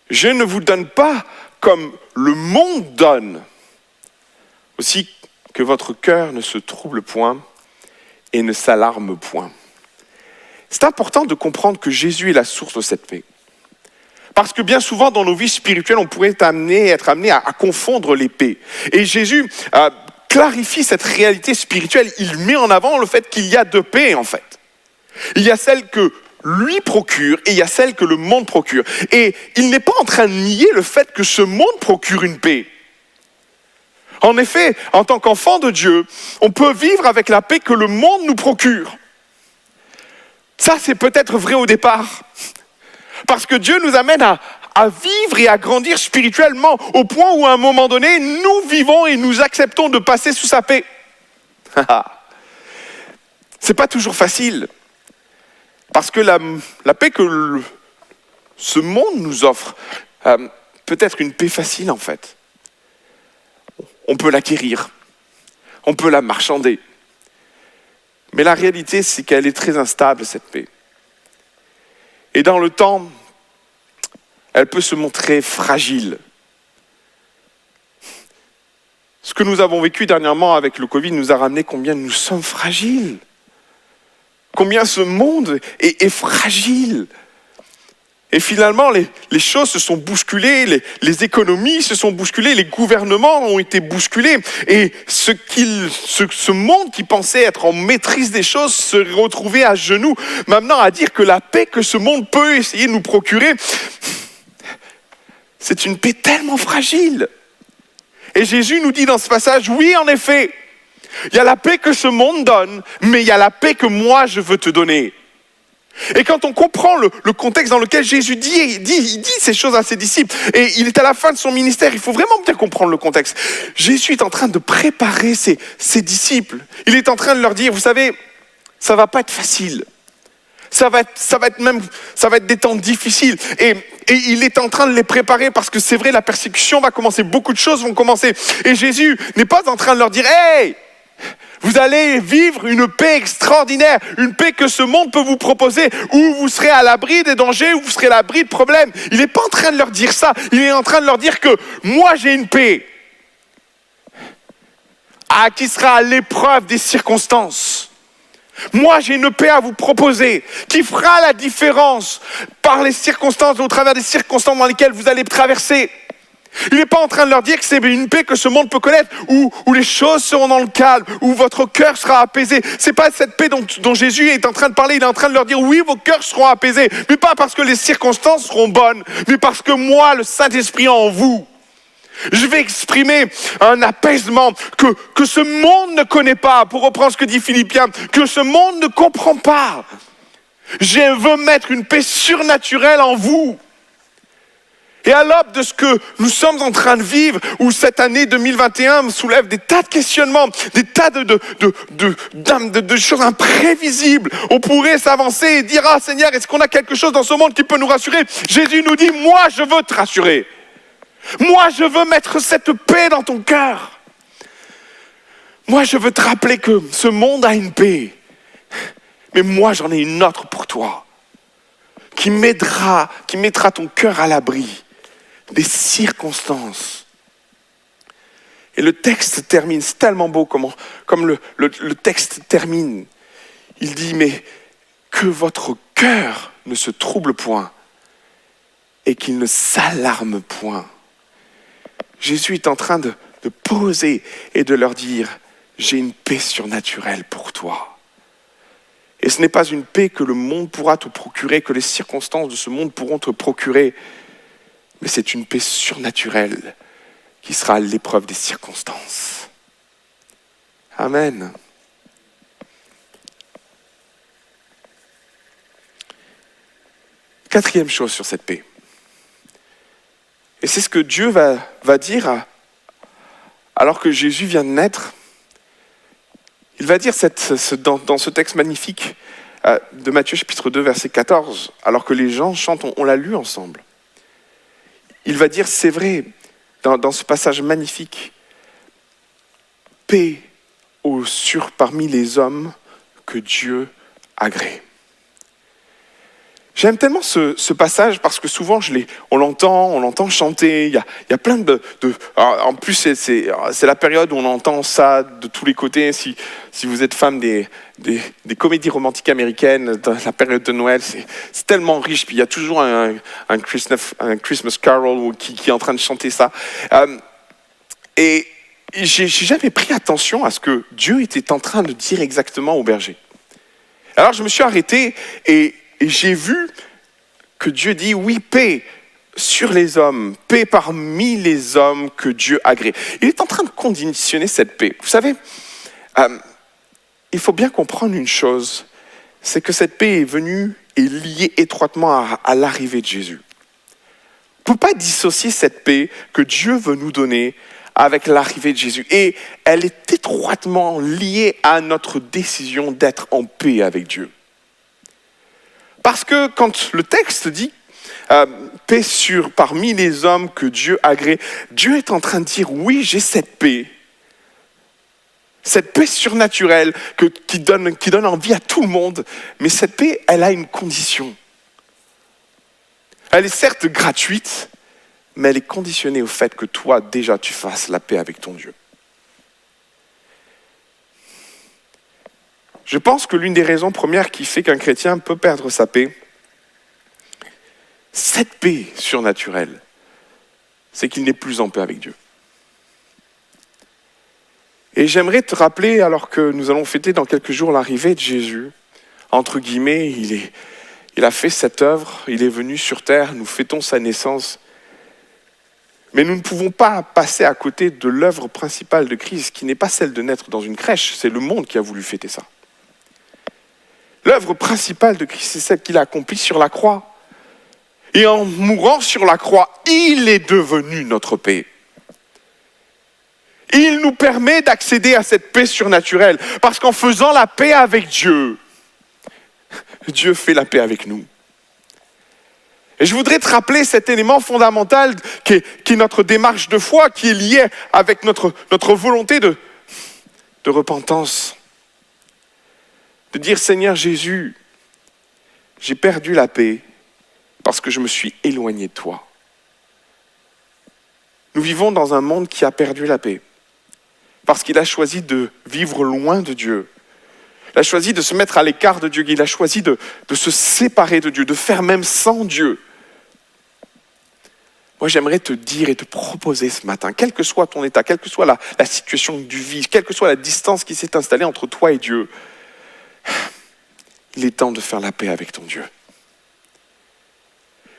Je ne vous donne pas comme le monde donne. » Aussi que votre cœur ne se trouble point et ne s'alarme point. C'est important de comprendre que Jésus est la source de cette paix. Parce que bien souvent dans nos vies spirituelles, on pourrait être amené à confondre les paix. Et Jésus clarifie cette réalité spirituelle. Il met en avant le fait qu'il y a deux paix en fait. Il y a celle que lui procure et il y a celle que le monde procure. Et il n'est pas en train de nier le fait que ce monde procure une paix. En effet, en tant qu'enfant de Dieu, on peut vivre avec la paix que le monde nous procure. Ça, c'est peut-être vrai au départ. Parce que Dieu nous amène à vivre et à grandir spirituellement au point où à un moment donné, nous vivons et nous acceptons de passer sous sa paix. C'est pas toujours facile. Parce que la paix que ce monde nous offre peut être une paix facile en fait. On peut l'acquérir, on peut la marchander. Mais la réalité, c'est qu'elle est très instable, cette paix. Et dans le temps, elle peut se montrer fragile. Ce que nous avons vécu dernièrement avec le Covid nous a ramené combien nous sommes fragiles. Combien ce monde est fragile. Et finalement, les choses se sont bousculées, les économies se sont bousculées, les gouvernements ont été bousculés. Et ce monde qui pensait être en maîtrise des choses se retrouvait à genoux, maintenant à dire que la paix que ce monde peut essayer de nous procurer, c'est une paix tellement fragile. Et Jésus nous dit dans ce passage, oui en effet, il y a la paix que ce monde donne, mais il y a la paix que moi je veux te donner. Et quand on comprend le contexte dans lequel Jésus dit ces choses à ses disciples, et il est à la fin de son ministère, il faut vraiment bien comprendre le contexte. Jésus est en train de préparer ses disciples. Il est en train de leur dire, vous savez, ça va pas être facile. Ça va être des temps difficiles. Et il est en train de les préparer parce que c'est vrai, la persécution va commencer, beaucoup de choses vont commencer. Et Jésus n'est pas en train de leur dire, hey, vous allez vivre une paix extraordinaire, une paix que ce monde peut vous proposer, où vous serez à l'abri des dangers, où vous serez à l'abri de problèmes. Il n'est pas en train de leur dire ça, il est en train de leur dire que moi j'ai une paix qui sera à l'épreuve des circonstances. Moi j'ai une paix à vous proposer qui fera la différence par les circonstances, au travers des circonstances dans lesquelles vous allez traverser. Il n'est pas en train de leur dire que c'est une paix que ce monde peut connaître, où les choses seront dans le calme, où votre cœur sera apaisé. C'est pas cette paix dont Jésus est en train de parler. Il est en train de leur dire, oui, vos cœurs seront apaisés, mais pas parce que les circonstances seront bonnes, mais parce que moi, le Saint-Esprit en vous, je vais exprimer un apaisement que ce monde ne connaît pas, pour reprendre ce que dit Philippiens, que ce monde ne comprend pas. Je veux mettre une paix surnaturelle en vous. Et à l'aube de ce que nous sommes en train de vivre, où cette année 2021 me soulève des tas de questionnements, des tas de choses imprévisibles, on pourrait s'avancer et dire « Ah Seigneur, est-ce qu'on a quelque chose dans ce monde qui peut nous rassurer ?» Jésus nous dit « Moi, je veux te rassurer. Moi, je veux mettre cette paix dans ton cœur. Moi, je veux te rappeler que ce monde a une paix. Mais moi, j'en ai une autre pour toi, qui mettra ton cœur à l'abri des circonstances. » Et le texte termine, c'est tellement beau comme le texte termine. Il dit, mais que votre cœur ne se trouble point et qu'il ne s'alarme point. Jésus est en train de poser et de leur dire, j'ai une paix surnaturelle pour toi. Et ce n'est pas une paix que le monde pourra te procurer, que les circonstances de ce monde pourront te procurer, mais c'est une paix surnaturelle qui sera à l'épreuve des circonstances. Amen. Quatrième chose sur cette paix. Et c'est ce que Dieu va dire alors que Jésus vient de naître. Il va dire dans ce texte magnifique de Matthieu chapitre 2, verset 14, alors que les gens chantent, on l'a lu ensemble. Il va dire, c'est vrai, dans ce passage magnifique, paix parmi les hommes que Dieu agrée. J'aime tellement ce passage parce que souvent on l'entend chanter. Il y a plein en plus, c'est la période où on entend ça de tous les côtés. Si vous êtes fan des comédies romantiques américaines, dans la période de Noël, c'est tellement riche. Puis il y a toujours un Christmas Carol qui est en train de chanter ça. Et j'ai jamais pris attention à ce que Dieu était en train de dire exactement au berger. Alors je me suis arrêté et j'ai vu que Dieu dit, oui, paix sur les hommes, paix parmi les hommes que Dieu agrée. Il est en train de conditionner cette paix. Vous savez, il faut bien comprendre une chose, c'est que cette paix est venue et liée étroitement à l'arrivée de Jésus. On ne peut pas dissocier cette paix que Dieu veut nous donner avec l'arrivée de Jésus. Et elle est étroitement liée à notre décision d'être en paix avec Dieu. Parce que quand le texte dit paix parmi les hommes que Dieu agrée, Dieu est en train de dire oui, j'ai cette paix surnaturelle qui donne envie à tout le monde, mais cette paix, elle a une condition. Elle est certes gratuite, mais elle est conditionnée au fait que toi, déjà, tu fasses la paix avec ton Dieu. Je pense que l'une des raisons premières qui fait qu'un chrétien peut perdre sa paix, cette paix surnaturelle, c'est qu'il n'est plus en paix avec Dieu. Et j'aimerais te rappeler, alors que nous allons fêter dans quelques jours l'arrivée de Jésus, entre guillemets, il a fait cette œuvre, il est venu sur terre, nous fêtons sa naissance, mais nous ne pouvons pas passer à côté de l'œuvre principale de Christ, qui n'est pas celle de naître dans une crèche, c'est le monde qui a voulu fêter ça. L'œuvre principale de Christ, c'est celle qu'il a accomplie sur la croix. Et en mourant sur la croix, il est devenu notre paix. Il nous permet d'accéder à cette paix surnaturelle. Parce qu'en faisant la paix avec Dieu, Dieu fait la paix avec nous. Et je voudrais te rappeler cet élément fondamental qui est notre démarche de foi, qui est lié avec notre volonté de repentance. De dire, Seigneur Jésus, j'ai perdu la paix parce que je me suis éloigné de toi. Nous vivons dans un monde qui a perdu la paix parce qu'il a choisi de vivre loin de Dieu. Il a choisi de se mettre à l'écart de Dieu. Il a choisi de se séparer de Dieu, de faire même sans Dieu. Moi, j'aimerais te dire et te proposer ce matin, quel que soit ton état, quelle que soit la situation que tu vis, quelle que soit la distance qui s'est installée entre toi et Dieu, il est temps de faire la paix avec ton Dieu.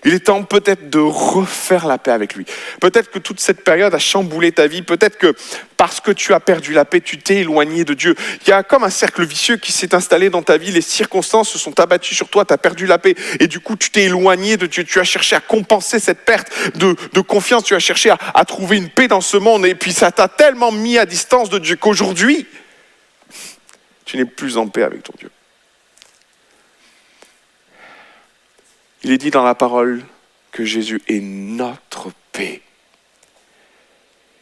Il est temps peut-être de refaire la paix avec lui. Peut-être que toute cette période a chamboulé ta vie. Peut-être que parce que tu as perdu la paix, tu t'es éloigné de Dieu. Il y a comme un cercle vicieux qui s'est installé dans ta vie. Les circonstances se sont abattues sur toi, tu as perdu la paix. Et du coup, tu t'es éloigné de Dieu. Tu as cherché à compenser cette perte de confiance. Tu as cherché à trouver une paix dans ce monde. Et puis ça t'a tellement mis à distance de Dieu qu'aujourd'hui, tu n'es plus en paix avec ton Dieu. Il est dit dans la parole que Jésus est notre paix.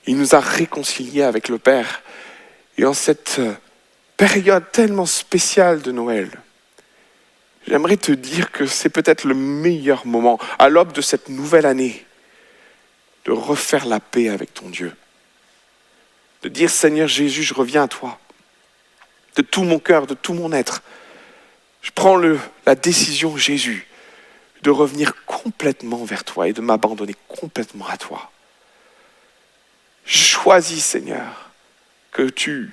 Il nous a réconciliés avec le Père. Et en cette période tellement spéciale de Noël, j'aimerais te dire que c'est peut-être le meilleur moment, à l'aube de cette nouvelle année, de refaire la paix avec ton Dieu. De dire, Seigneur Jésus, je reviens à toi. De tout mon cœur, de tout mon être. Je prends la décision, Jésus, de revenir complètement vers toi et de m'abandonner complètement à toi. Je choisis, Seigneur, que tu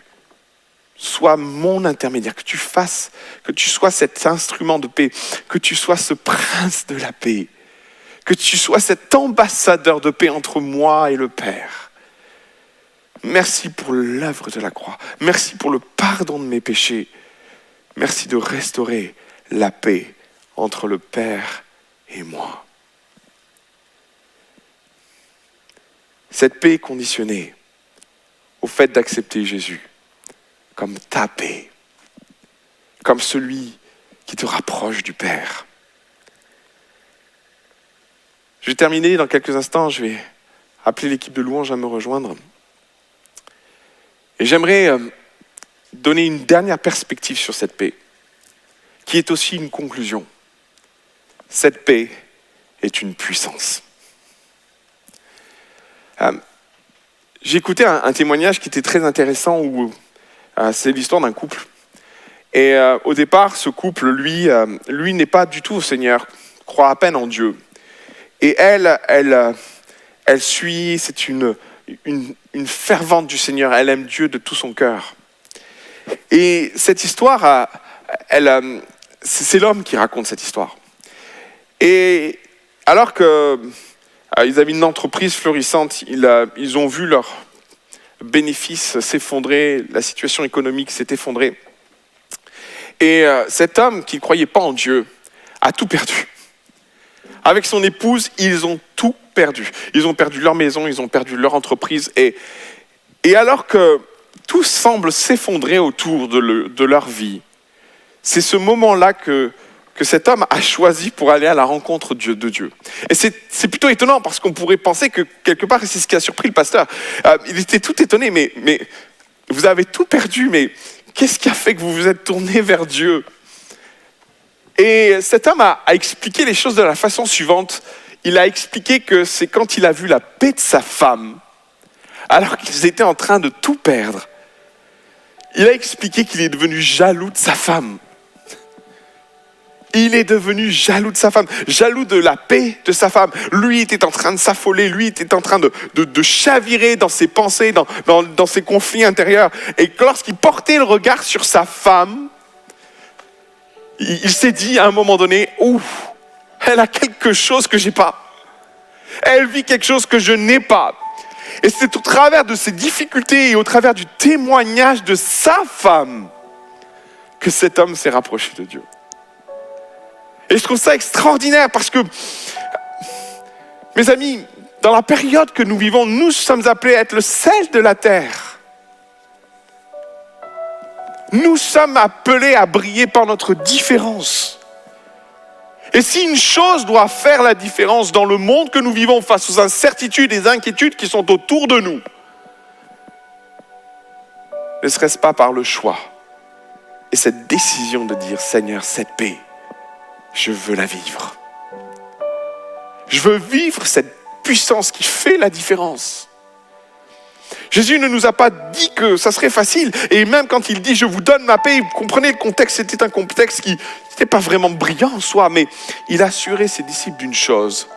sois mon intermédiaire, que tu sois cet instrument de paix, que tu sois ce prince de la paix, que tu sois cet ambassadeur de paix entre moi et le Père. Merci pour l'œuvre de la croix. Merci pour le pardon de mes péchés. Merci de restaurer la paix entre le Père et moi. Cette paix est conditionnée au fait d'accepter Jésus comme ta paix, comme celui qui te rapproche du Père. Je vais terminer dans quelques instants, je vais appeler l'équipe de louange à me rejoindre. Et j'aimerais donner une dernière perspective sur cette paix, qui est aussi une conclusion. Cette paix est une puissance. J'ai écouté un témoignage qui était très intéressant où c'est l'histoire d'un couple. Et au départ, ce couple, lui n'est pas du tout au Seigneur, croit à peine en Dieu. Et elle suit, c'est une fervente du Seigneur, elle aime Dieu de tout son cœur. Et cette histoire, c'est l'homme qui raconte cette histoire. Et alors qu'ils avaient une entreprise florissante, ils ont vu leurs bénéfices s'effondrer, la situation économique s'est effondrée. Et cet homme qui ne croyait pas en Dieu a tout perdu. Avec son épouse, ils ont tout perdu. Ils ont perdu leur maison, ils ont perdu leur entreprise. Et alors que tout semble s'effondrer autour de leur vie, c'est ce moment-là que cet homme a choisi pour aller à la rencontre de Dieu. Et c'est plutôt étonnant parce qu'on pourrait penser que quelque part, c'est ce qui a surpris le pasteur. Il était tout étonné, mais vous avez tout perdu, mais qu'est-ce qui a fait que vous vous êtes tourné vers Dieu ? Et cet homme a expliqué les choses de la façon suivante. Il a expliqué que c'est quand il a vu la paix de sa femme, alors qu'ils étaient en train de tout perdre, il a expliqué qu'il est devenu jaloux de sa femme. Il est devenu jaloux de sa femme, jaloux de la paix de sa femme. Lui était en train de s'affoler, lui était en train de chavirer dans ses pensées, dans ses conflits intérieurs. Et lorsqu'il portait le regard sur sa femme, il s'est dit à un moment donné, ouf, elle a quelque chose que j'ai pas. Elle vit quelque chose que je n'ai pas. Et c'est au travers de ces difficultés et au travers du témoignage de sa femme que cet homme s'est rapproché de Dieu. Et je trouve ça extraordinaire parce que, mes amis, dans la période que nous vivons, nous sommes appelés à être le sel de la terre. Nous sommes appelés à briller par notre différence. Et si une chose doit faire la différence dans le monde que nous vivons face aux incertitudes et inquiétudes qui sont autour de nous, ne serait-ce pas par le choix et cette décision de dire, Seigneur, cette paix, je veux la vivre. Je veux vivre cette puissance qui fait la différence. Jésus ne nous a pas dit que ça serait facile. Et même quand il dit « je vous donne ma paix », vous comprenez le contexte, c'était un contexte qui n'était pas vraiment brillant en soi, mais il assurait ses disciples d'une chose,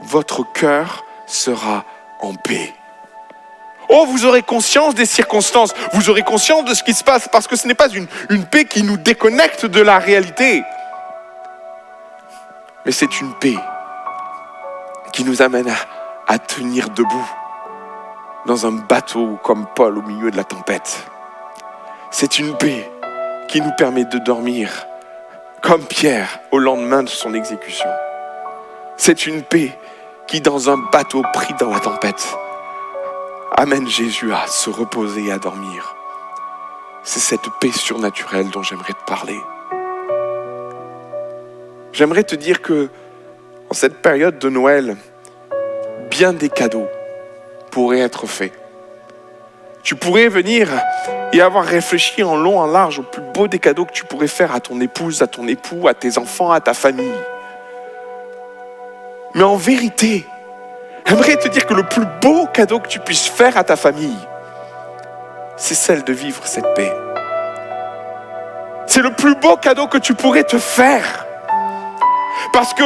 votre cœur sera en paix. Oh, vous aurez conscience des circonstances, vous aurez conscience de ce qui se passe, parce que ce n'est pas une paix qui nous déconnecte de la réalité, mais c'est une paix qui nous amène à tenir debout dans un bateau comme Paul au milieu de la tempête. C'est une paix qui nous permet de dormir comme Pierre au lendemain de son exécution. C'est une paix qui, dans un bateau pris dans la tempête, amène Jésus à se reposer et à dormir. C'est cette paix surnaturelle dont j'aimerais te parler. J'aimerais te dire que, en cette période de Noël, bien des cadeaux pourraient être faits. Tu pourrais venir et avoir réfléchi en long, en large au plus beau des cadeaux que tu pourrais faire à ton épouse, à ton époux, à tes enfants, à ta famille. Mais en vérité, j'aimerais te dire que le plus beau cadeau que tu puisses faire à ta famille, c'est celle de vivre cette paix. C'est le plus beau cadeau que tu pourrais te faire. Parce que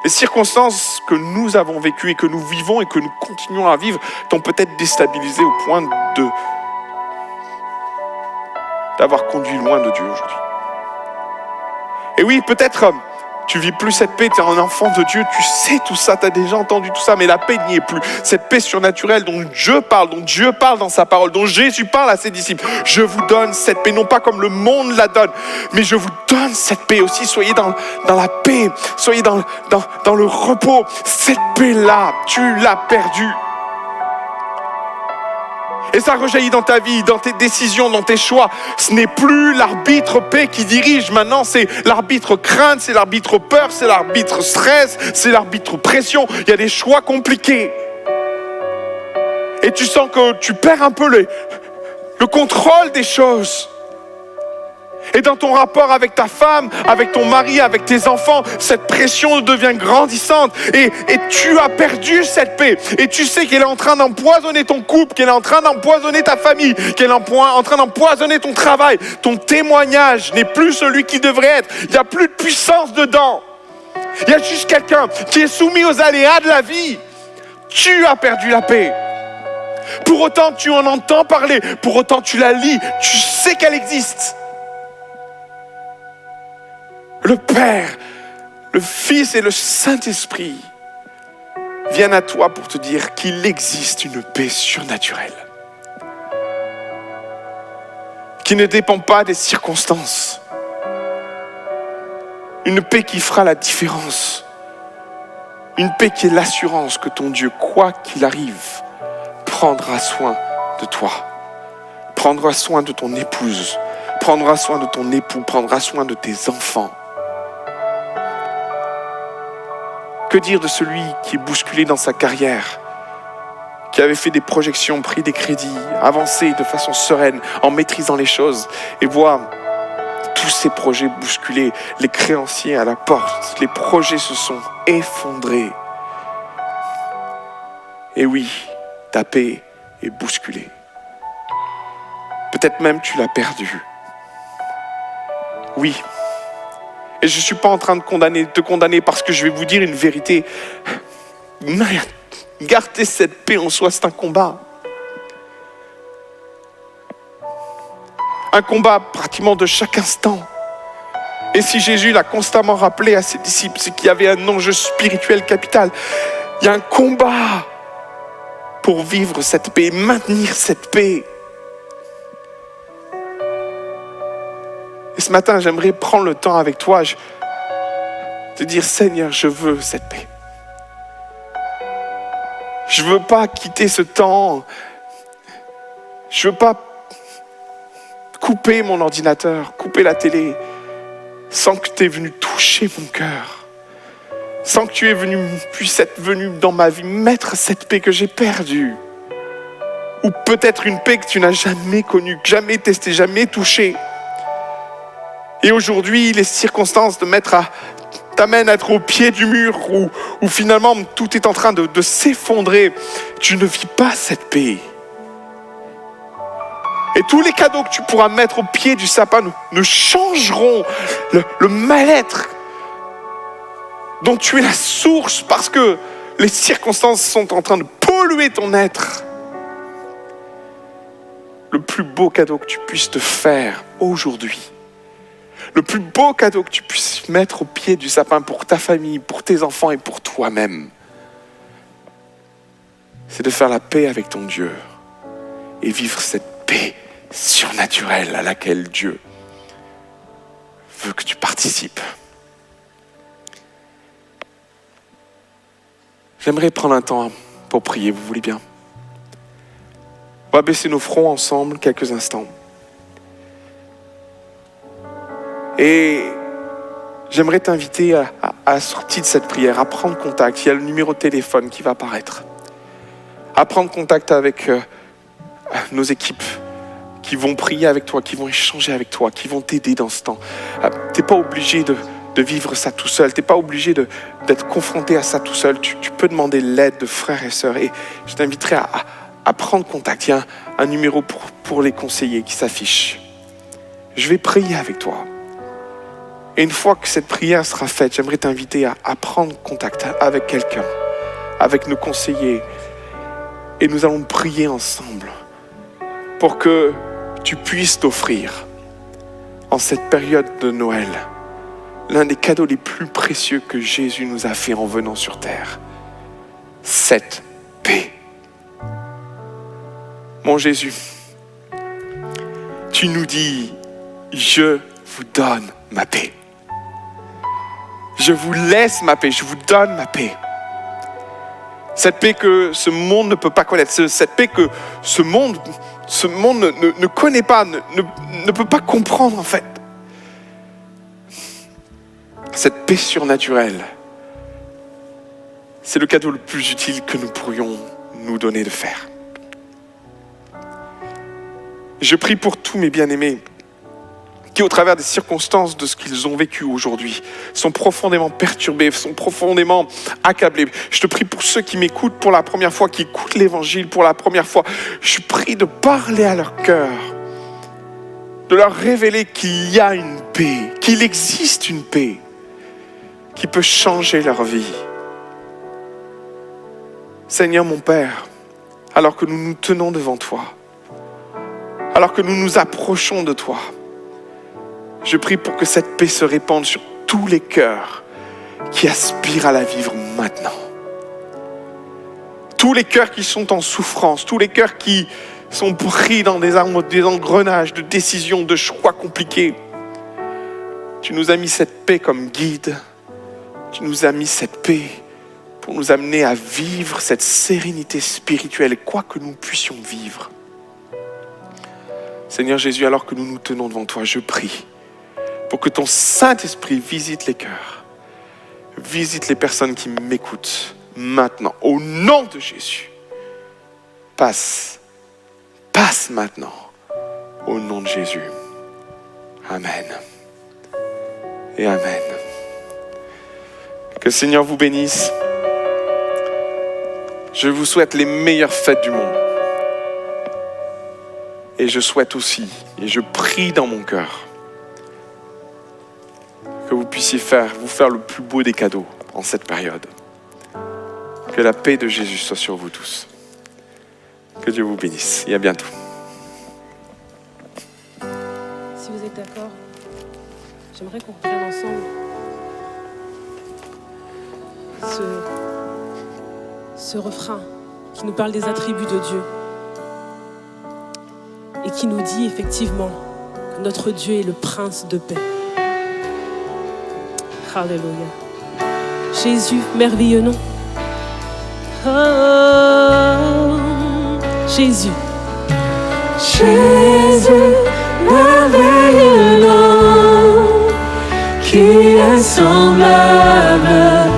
les circonstances que nous avons vécues et que nous vivons et que nous continuons à vivre t'ont peut-être déstabilisé au point d'avoir conduit loin de Dieu aujourd'hui. Et oui, peut-être tu vis plus cette paix, tu es un enfant de Dieu, tu sais tout ça, tu as déjà entendu tout ça, mais la paix n'y est plus. Cette paix surnaturelle dont Dieu parle dans sa parole, dont Jésus parle à ses disciples. Je vous donne cette paix, non pas comme le monde la donne, mais je vous donne cette paix aussi. Soyez dans la paix, soyez dans le repos. Cette paix-là, tu l'as perdue. Et ça rejaillit dans ta vie, dans tes décisions, dans tes choix. Ce n'est plus l'arbitre paix qui dirige. Maintenant, c'est l'arbitre crainte, c'est l'arbitre peur, c'est l'arbitre stress, c'est l'arbitre pression. Il y a des choix compliqués. Et tu sens que tu perds un peu le contrôle des choses. Et dans ton rapport avec ta femme, avec ton mari, avec tes enfants, cette pression devient grandissante et tu as perdu cette paix. Et tu sais qu'elle est en train d'empoisonner ton couple, qu'elle est en train d'empoisonner ta famille, qu'elle est en train d'empoisonner ton travail. Ton témoignage n'est plus celui qu'il devrait être. Il n'y a plus de puissance dedans. Il y a juste quelqu'un qui est soumis aux aléas de la vie. Tu as perdu la paix. Pour autant, tu en entends parler. Pour autant, tu la lis. Tu sais qu'elle existe. Le Père, le Fils et le Saint-Esprit viennent à toi pour te dire qu'il existe une paix surnaturelle qui ne dépend pas des circonstances. Une paix qui fera la différence. Une paix qui est l'assurance que ton Dieu, quoi qu'il arrive, prendra soin de toi. Prendra soin de ton épouse, prendra soin de ton époux, prendra soin de tes enfants. Que dire de celui qui est bousculé dans sa carrière, qui avait fait des projections, pris des crédits, avancé de façon sereine, en maîtrisant les choses, et voit tous ces projets bousculés, les créanciers à la porte, les projets se sont effondrés. Et oui, ta paix est bousculée. Peut-être même tu l'as perdue. Oui. Et je ne suis pas en train de te condamner parce que je vais vous dire une vérité. Garder cette paix en soi, c'est un combat. Un combat pratiquement de chaque instant. Et si Jésus l'a constamment rappelé à ses disciples, c'est qu'il y avait un enjeu spirituel capital. Il y a un combat pour vivre cette paix, maintenir cette paix. Et ce matin, j'aimerais prendre le temps avec toi de dire, Seigneur, je veux cette paix. Je ne veux pas quitter ce temps. Je ne veux pas couper mon ordinateur, couper la télé, sans que tu es venu toucher mon cœur. Sans que tu puisses être venu dans ma vie mettre cette paix que j'ai perdue. Ou peut-être une paix que tu n'as jamais connue, jamais testée, jamais touchée. Et aujourd'hui, les circonstances t'amènent à être au pied du mur où finalement tout est en train de s'effondrer. Tu ne vis pas cette paix. Et tous les cadeaux que tu pourras mettre au pied du sapin ne changeront le mal-être dont tu es la source parce que les circonstances sont en train de polluer ton être. Le plus beau cadeau que tu puisses te faire aujourd'hui, le plus beau cadeau que tu puisses mettre au pied du sapin pour ta famille, pour tes enfants et pour toi-même, c'est de faire la paix avec ton Dieu et vivre cette paix surnaturelle à laquelle Dieu veut que tu participes. J'aimerais prendre un temps pour prier, vous voulez bien? On va baisser nos fronts ensemble quelques instants. Et j'aimerais t'inviter à la sortie de cette prière, à prendre contact. Il y a le numéro de téléphone qui va apparaître. À prendre contact avec nos équipes qui vont prier avec toi, qui vont échanger avec toi, qui vont t'aider dans ce temps. Tu n'es pas obligé de vivre ça tout seul. Tu n'es pas obligé d'être confronté à ça tout seul. Tu peux demander l'aide de frères et sœurs. Et je t'inviterai à prendre contact. Il y a un numéro pour les conseillers qui s'affiche. Je vais prier avec toi. Et une fois que cette prière sera faite, j'aimerais t'inviter à prendre contact avec quelqu'un, avec nos conseillers. Et nous allons prier ensemble pour que tu puisses t'offrir, en cette période de Noël, l'un des cadeaux les plus précieux que Jésus nous a fait en venant sur terre. Cette paix. Mon Jésus, tu nous dis, je vous donne ma paix. Je vous laisse ma paix, je vous donne ma paix. Cette paix que ce monde ne peut pas connaître, cette paix que ce monde ne connaît pas, ne peut pas comprendre en fait. Cette paix surnaturelle, c'est le cadeau le plus utile que nous pourrions nous donner de faire. Je prie pour tous mes bien-aimés qui, au travers des circonstances de ce qu'ils ont vécu aujourd'hui, sont profondément perturbés, sont profondément accablés. Je te prie pour ceux qui m'écoutent pour la première fois, qui écoutent l'Évangile pour la première fois. Je prie de parler à leur cœur, de leur révéler qu'il y a une paix, qu'il existe une paix qui peut changer leur vie. Seigneur mon Père, alors que nous nous tenons devant toi, alors que nous nous approchons de toi, je prie pour que cette paix se répande sur tous les cœurs qui aspirent à la vivre maintenant. Tous les cœurs qui sont en souffrance, tous les cœurs qui sont pris dans des engrenages de décisions, de choix compliqués. Tu nous as mis cette paix comme guide. Tu nous as mis cette paix pour nous amener à vivre cette sérénité spirituelle, quoi que nous puissions vivre. Seigneur Jésus, alors que nous nous tenons devant toi, je prie pour que ton Saint-Esprit visite les cœurs, visite les personnes qui m'écoutent maintenant, au nom de Jésus. Passe maintenant, au nom de Jésus. Amen. Et Amen. Que le Seigneur vous bénisse. Je vous souhaite les meilleures fêtes du monde. Et je souhaite aussi, et je prie dans mon cœur, que vous puissiez vous faire le plus beau des cadeaux en cette période. Que la paix de Jésus soit sur vous tous. Que Dieu vous bénisse et à bientôt. Si vous êtes d'accord, j'aimerais qu'on reprenne ensemble ce refrain qui nous parle des attributs de Dieu et qui nous dit effectivement que notre Dieu est le prince de paix. Alléluia. Jésus, merveilleux nom. Oh, Jésus. Jésus, merveilleux nom, qui est semblable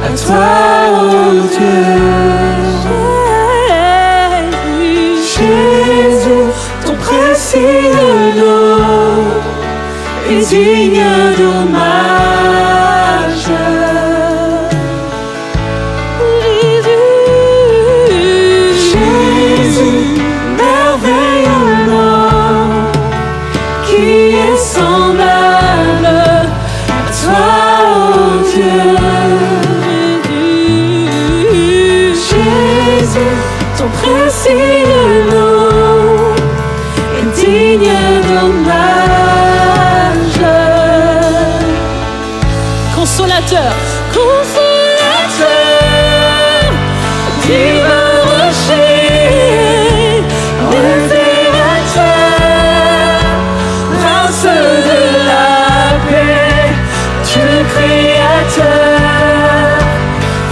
à toi, ô Dieu. Jésus, ton précieux nom est digne d'hommage. Jésus, merveilleux nom, qui est semblable à toi, ô Dieu. Jésus, ton précieux nom est digne d'hommage. divin rocher, libérateur, prince de la paix, Dieu créateur,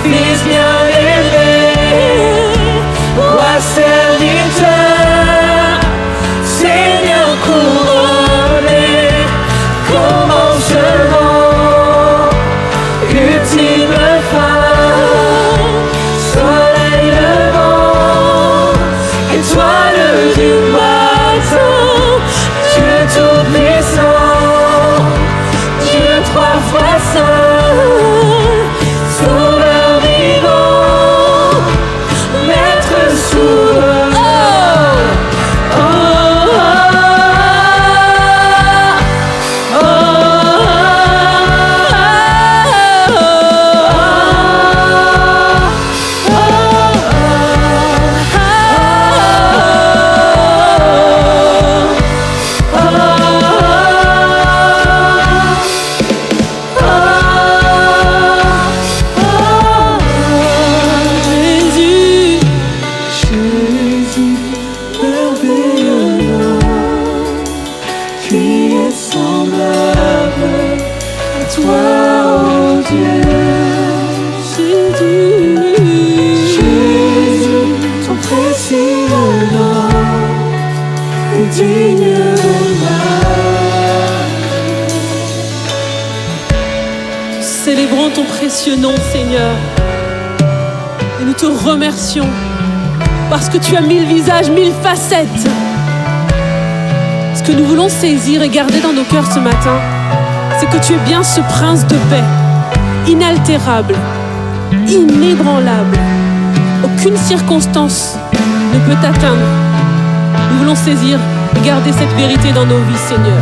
Fils bien-aimé, roi serviteur, Seigneur couronné, commencement, ultime fin, soleil levant, étoile du matin, Dieu tout-puissant, Dieu trois fois saint, sauveur vivant, maître souverain. Oh, oh, oh, Jésus, Jésus, merveilleux nom, qui est semblable à toi, oh Dieu. Jésus, Jésus, ton précieux nom est digne de Célébrons ton précieux nom, Seigneur. Et nous te remercions parce que tu as 1000 visages, 1000 facettes. Ce que nous voulons saisir et garder dans nos cœurs ce matin, c'est que tu es bien ce prince de paix, inaltérable, inébranlable. Aucune circonstance ne peut t'atteindre. Nous voulons saisir et garder cette vérité dans nos vies, Seigneur.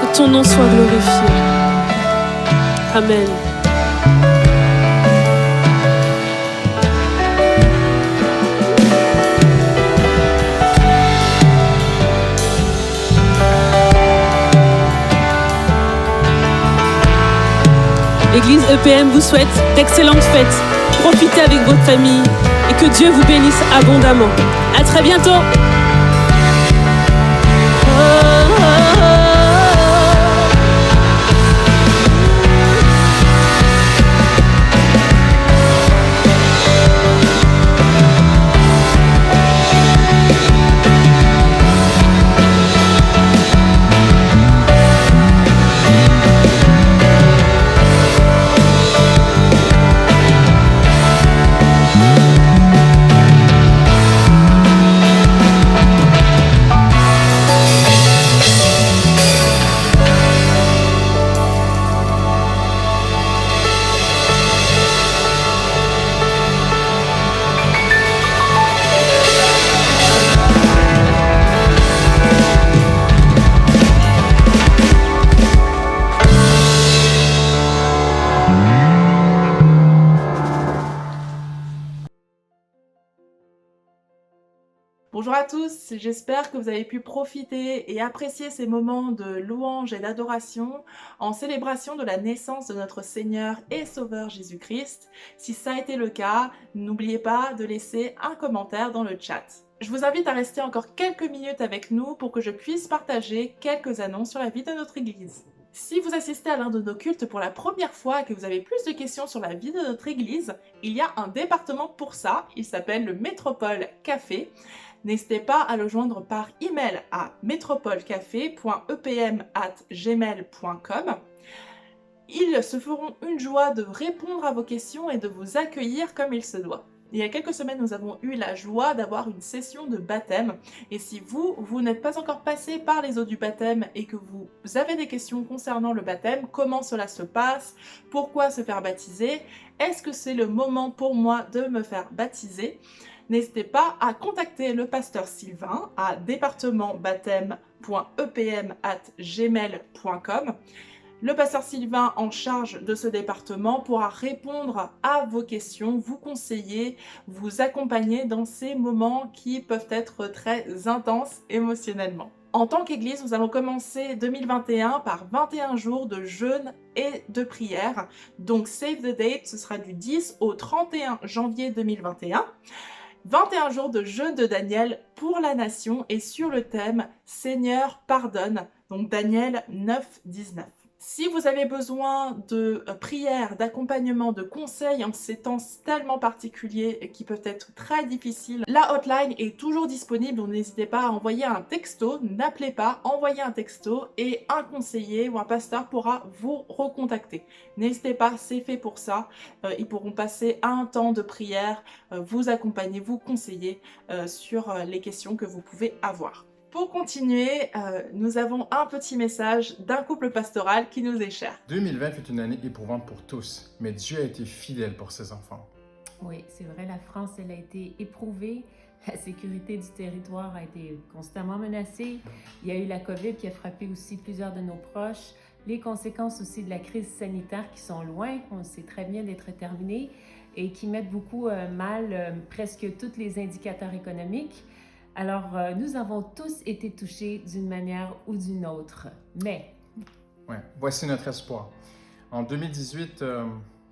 Que ton nom soit glorifié. Amen. L'Église EPM vous souhaite d'excellentes fêtes. Profitez avec votre famille et que Dieu vous bénisse abondamment. À très bientôt. Bonjour à tous, j'espère que vous avez pu profiter et apprécier ces moments de louange et d'adoration en célébration de la naissance de notre Seigneur et Sauveur Jésus-Christ. Si ça a été le cas, n'oubliez pas de laisser un commentaire dans le chat. Je vous invite à rester encore quelques minutes avec nous pour que je puisse partager quelques annonces sur la vie de notre Église. Si vous assistez à l'un de nos cultes pour la première fois et que vous avez plus de questions sur la vie de notre Église, il y a un département pour ça, il s'appelle le Métropole Café. N'hésitez pas à le joindre par email à metropolcafé.epm@gmail.com. Ils se feront une joie de répondre à vos questions et de vous accueillir comme il se doit. Il y a quelques semaines, nous avons eu la joie d'avoir une session de baptême. Et si vous n'êtes pas encore passé par les eaux du baptême et que vous avez des questions concernant le baptême, comment cela se passe, pourquoi se faire baptiser, est-ce que c'est le moment pour moi de me faire baptiser ? N'hésitez pas à contacter le pasteur Sylvain à département-baptême.epm@gmail.com. Le pasteur Sylvain en charge de ce département pourra répondre à vos questions, vous conseiller, vous accompagner dans ces moments qui peuvent être très intenses émotionnellement. En tant qu'Église, nous allons commencer 2021 par 21 jours de jeûne et de prière. Donc save the date, ce sera du 10 au 31 janvier 2021. 21 jours de jeûne de Daniel pour la nation et sur le thème « Seigneur, pardonne ». Donc Daniel 9, 19. Si vous avez besoin de prières, d'accompagnement, de conseils en ces temps tellement particuliers qui peuvent être très difficiles, la hotline est toujours disponible, donc n'hésitez pas à envoyer un texto, n'appelez pas, envoyez un texto et un conseiller ou un pasteur pourra vous recontacter. N'hésitez pas, c'est fait pour ça. Ils pourront passer un temps de prière, vous accompagner, vous conseiller sur les questions que vous pouvez avoir. Pour continuer, nous avons un petit message d'un couple pastoral qui nous est cher. 2020 fut une année éprouvante pour tous, mais Dieu a été fidèle pour ses enfants. Oui, c'est vrai, la France, elle a été éprouvée. La sécurité du territoire a été constamment menacée. Il y a eu la COVID qui a frappé aussi plusieurs de nos proches. Les conséquences aussi de la crise sanitaire qui sont loin, on sait très bien d'être terminées et qui mettent beaucoup mal presque tous les indicateurs économiques. Alors, nous avons tous été touchés d'une manière ou d'une autre, mais... Ouais, voici notre espoir. En 2018,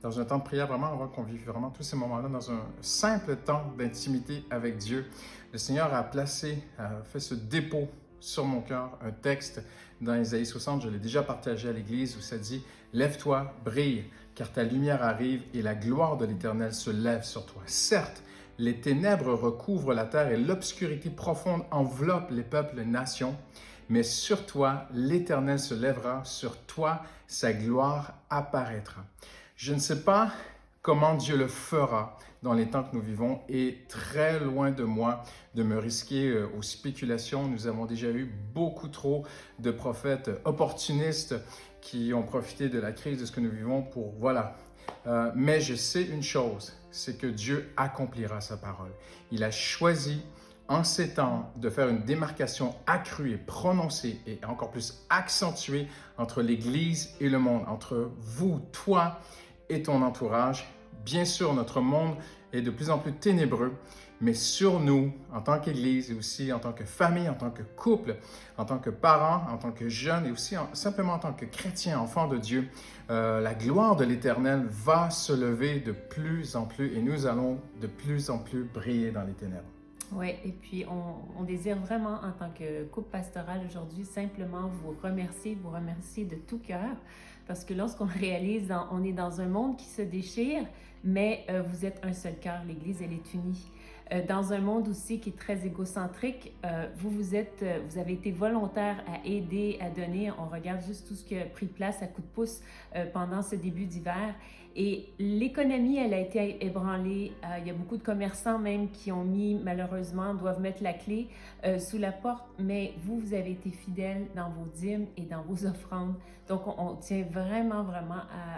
dans un temps de prière, vraiment, avant qu'on vive vraiment tous ces moments-là, dans un simple temps d'intimité avec Dieu, le Seigneur a fait ce dépôt sur mon cœur, un texte dans Isaïe 60, je l'ai déjà partagé à l'Église, où ça dit « Lève-toi, brille, car ta lumière arrive et la gloire de l'Éternel se lève sur toi. » Certes, les ténèbres recouvrent la terre et l'obscurité profonde enveloppe les peuples et les nations. Mais sur toi, l'Éternel se lèvera, sur toi, sa gloire apparaîtra. Je ne sais pas comment Dieu le fera dans les temps que nous vivons et très loin de moi de me risquer aux spéculations. Nous avons déjà eu beaucoup trop de prophètes opportunistes qui ont profité de la crise de ce que nous vivons pour, mais je sais une chose, c'est que Dieu accomplira sa parole. Il a choisi en ces temps de faire une démarcation accrue et prononcée et encore plus accentuée entre l'Église et le monde, entre vous, toi et ton entourage. Bien sûr, notre monde est de plus en plus ténébreux, mais sur nous, en tant qu'Église et aussi en tant que famille, en tant que couple, en tant que parents, en tant que jeunes et aussi simplement en tant que chrétiens, enfants de Dieu, la gloire de l'Éternel va se lever de plus en plus et nous allons de plus en plus briller dans les ténèbres. Oui, et puis on désire vraiment en tant que couple pastoral aujourd'hui simplement vous remercier de tout cœur parce que lorsqu'on réalise, on est dans un monde qui se déchire, mais vous êtes un seul cœur, l'Église elle est unie. Dans un monde aussi qui est très égocentrique, vous avez été volontaire à aider, à donner. On regarde juste tout ce qui a pris place à coup de pouce pendant ce début d'hiver. Et l'économie, elle a été ébranlée. Il y a beaucoup de commerçants même qui ont malheureusement, doivent mettre la clé sous la porte. Mais vous avez été fidèles dans vos dîmes et dans vos offrandes. Donc, on tient vraiment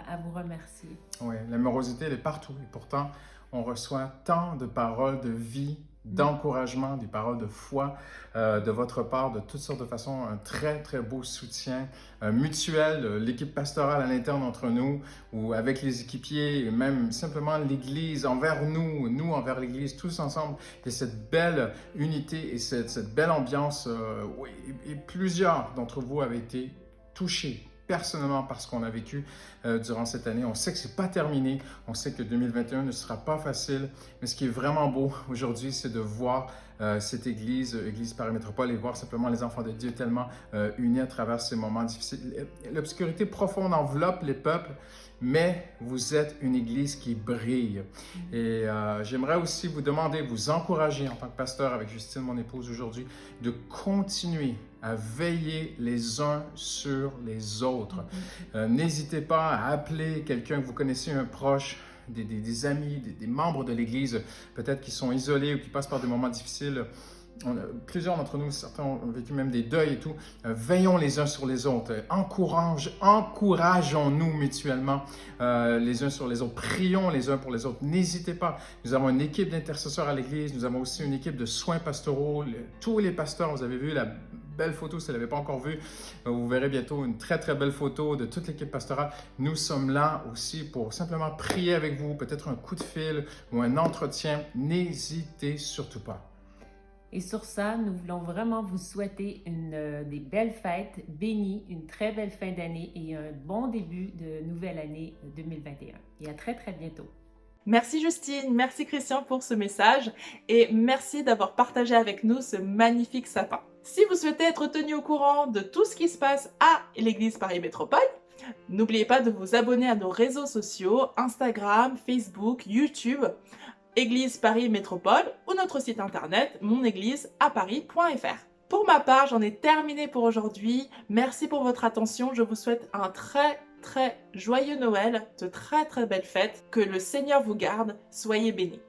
à vous remercier. Oui, la morosité, elle est partout. Et pourtant, on reçoit tant de paroles de vie, d'encouragement, des paroles de foi de votre part, de toutes sortes de façons, un très, très beau soutien mutuel, l'équipe pastorale à l'interne entre nous, ou avec les équipiers, et même simplement l'Église envers nous, nous envers l'Église, tous ensemble. Et cette belle unité et cette belle ambiance, oui, et plusieurs d'entre vous avaient été touchés personnellement par ce qu'on a vécu durant cette année. On sait que c'est pas terminé, on sait que 2021 ne sera pas facile, mais ce qui est vraiment beau aujourd'hui, c'est de voir cette Église Paris Métropole et voir simplement les enfants de Dieu tellement unis à travers ces moments difficiles. L'obscurité profonde enveloppe les peuples, mais vous êtes une Église qui brille. Et j'aimerais aussi vous demander, vous encourager en tant que pasteur avec Justine, mon épouse aujourd'hui, de continuer à veiller les uns sur les autres. N'hésitez pas à appeler quelqu'un que vous connaissez, un proche, des amis, des membres de l'Église, peut-être qui sont isolés ou qui passent par des moments difficiles. Plusieurs d'entre nous, certains ont vécu même des deuils et tout. Veillons les uns sur les autres. Encourageons-nous mutuellement les uns sur les autres. Prions les uns pour les autres. N'hésitez pas. Nous avons une équipe d'intercesseurs à l'Église. Nous avons aussi une équipe de soins pastoraux. Tous les pasteurs, vous avez vu la belle photo, si vous ne l'avez pas encore vue, vous verrez bientôt une très, très belle photo de toute l'équipe pastorale. Nous sommes là aussi pour simplement prier avec vous, peut-être un coup de fil ou un entretien. N'hésitez surtout pas. Et sur ça, nous voulons vraiment vous souhaiter des belles fêtes, bénies, une très belle fin d'année et un bon début de nouvelle année 2021. Et à très, très bientôt. Merci Justine, merci Christian pour ce message et merci d'avoir partagé avec nous ce magnifique sapin. Si vous souhaitez être tenu au courant de tout ce qui se passe à l'Église Paris Métropole, n'oubliez pas de vous abonner à nos réseaux sociaux, Instagram, Facebook, YouTube, Église Paris Métropole ou notre site internet monégliseaparis.fr. Pour ma part, j'en ai terminé pour aujourd'hui. Merci pour votre attention. Je vous souhaite un très joyeux Noël, de très belles fêtes. Que le Seigneur vous garde. Soyez bénis.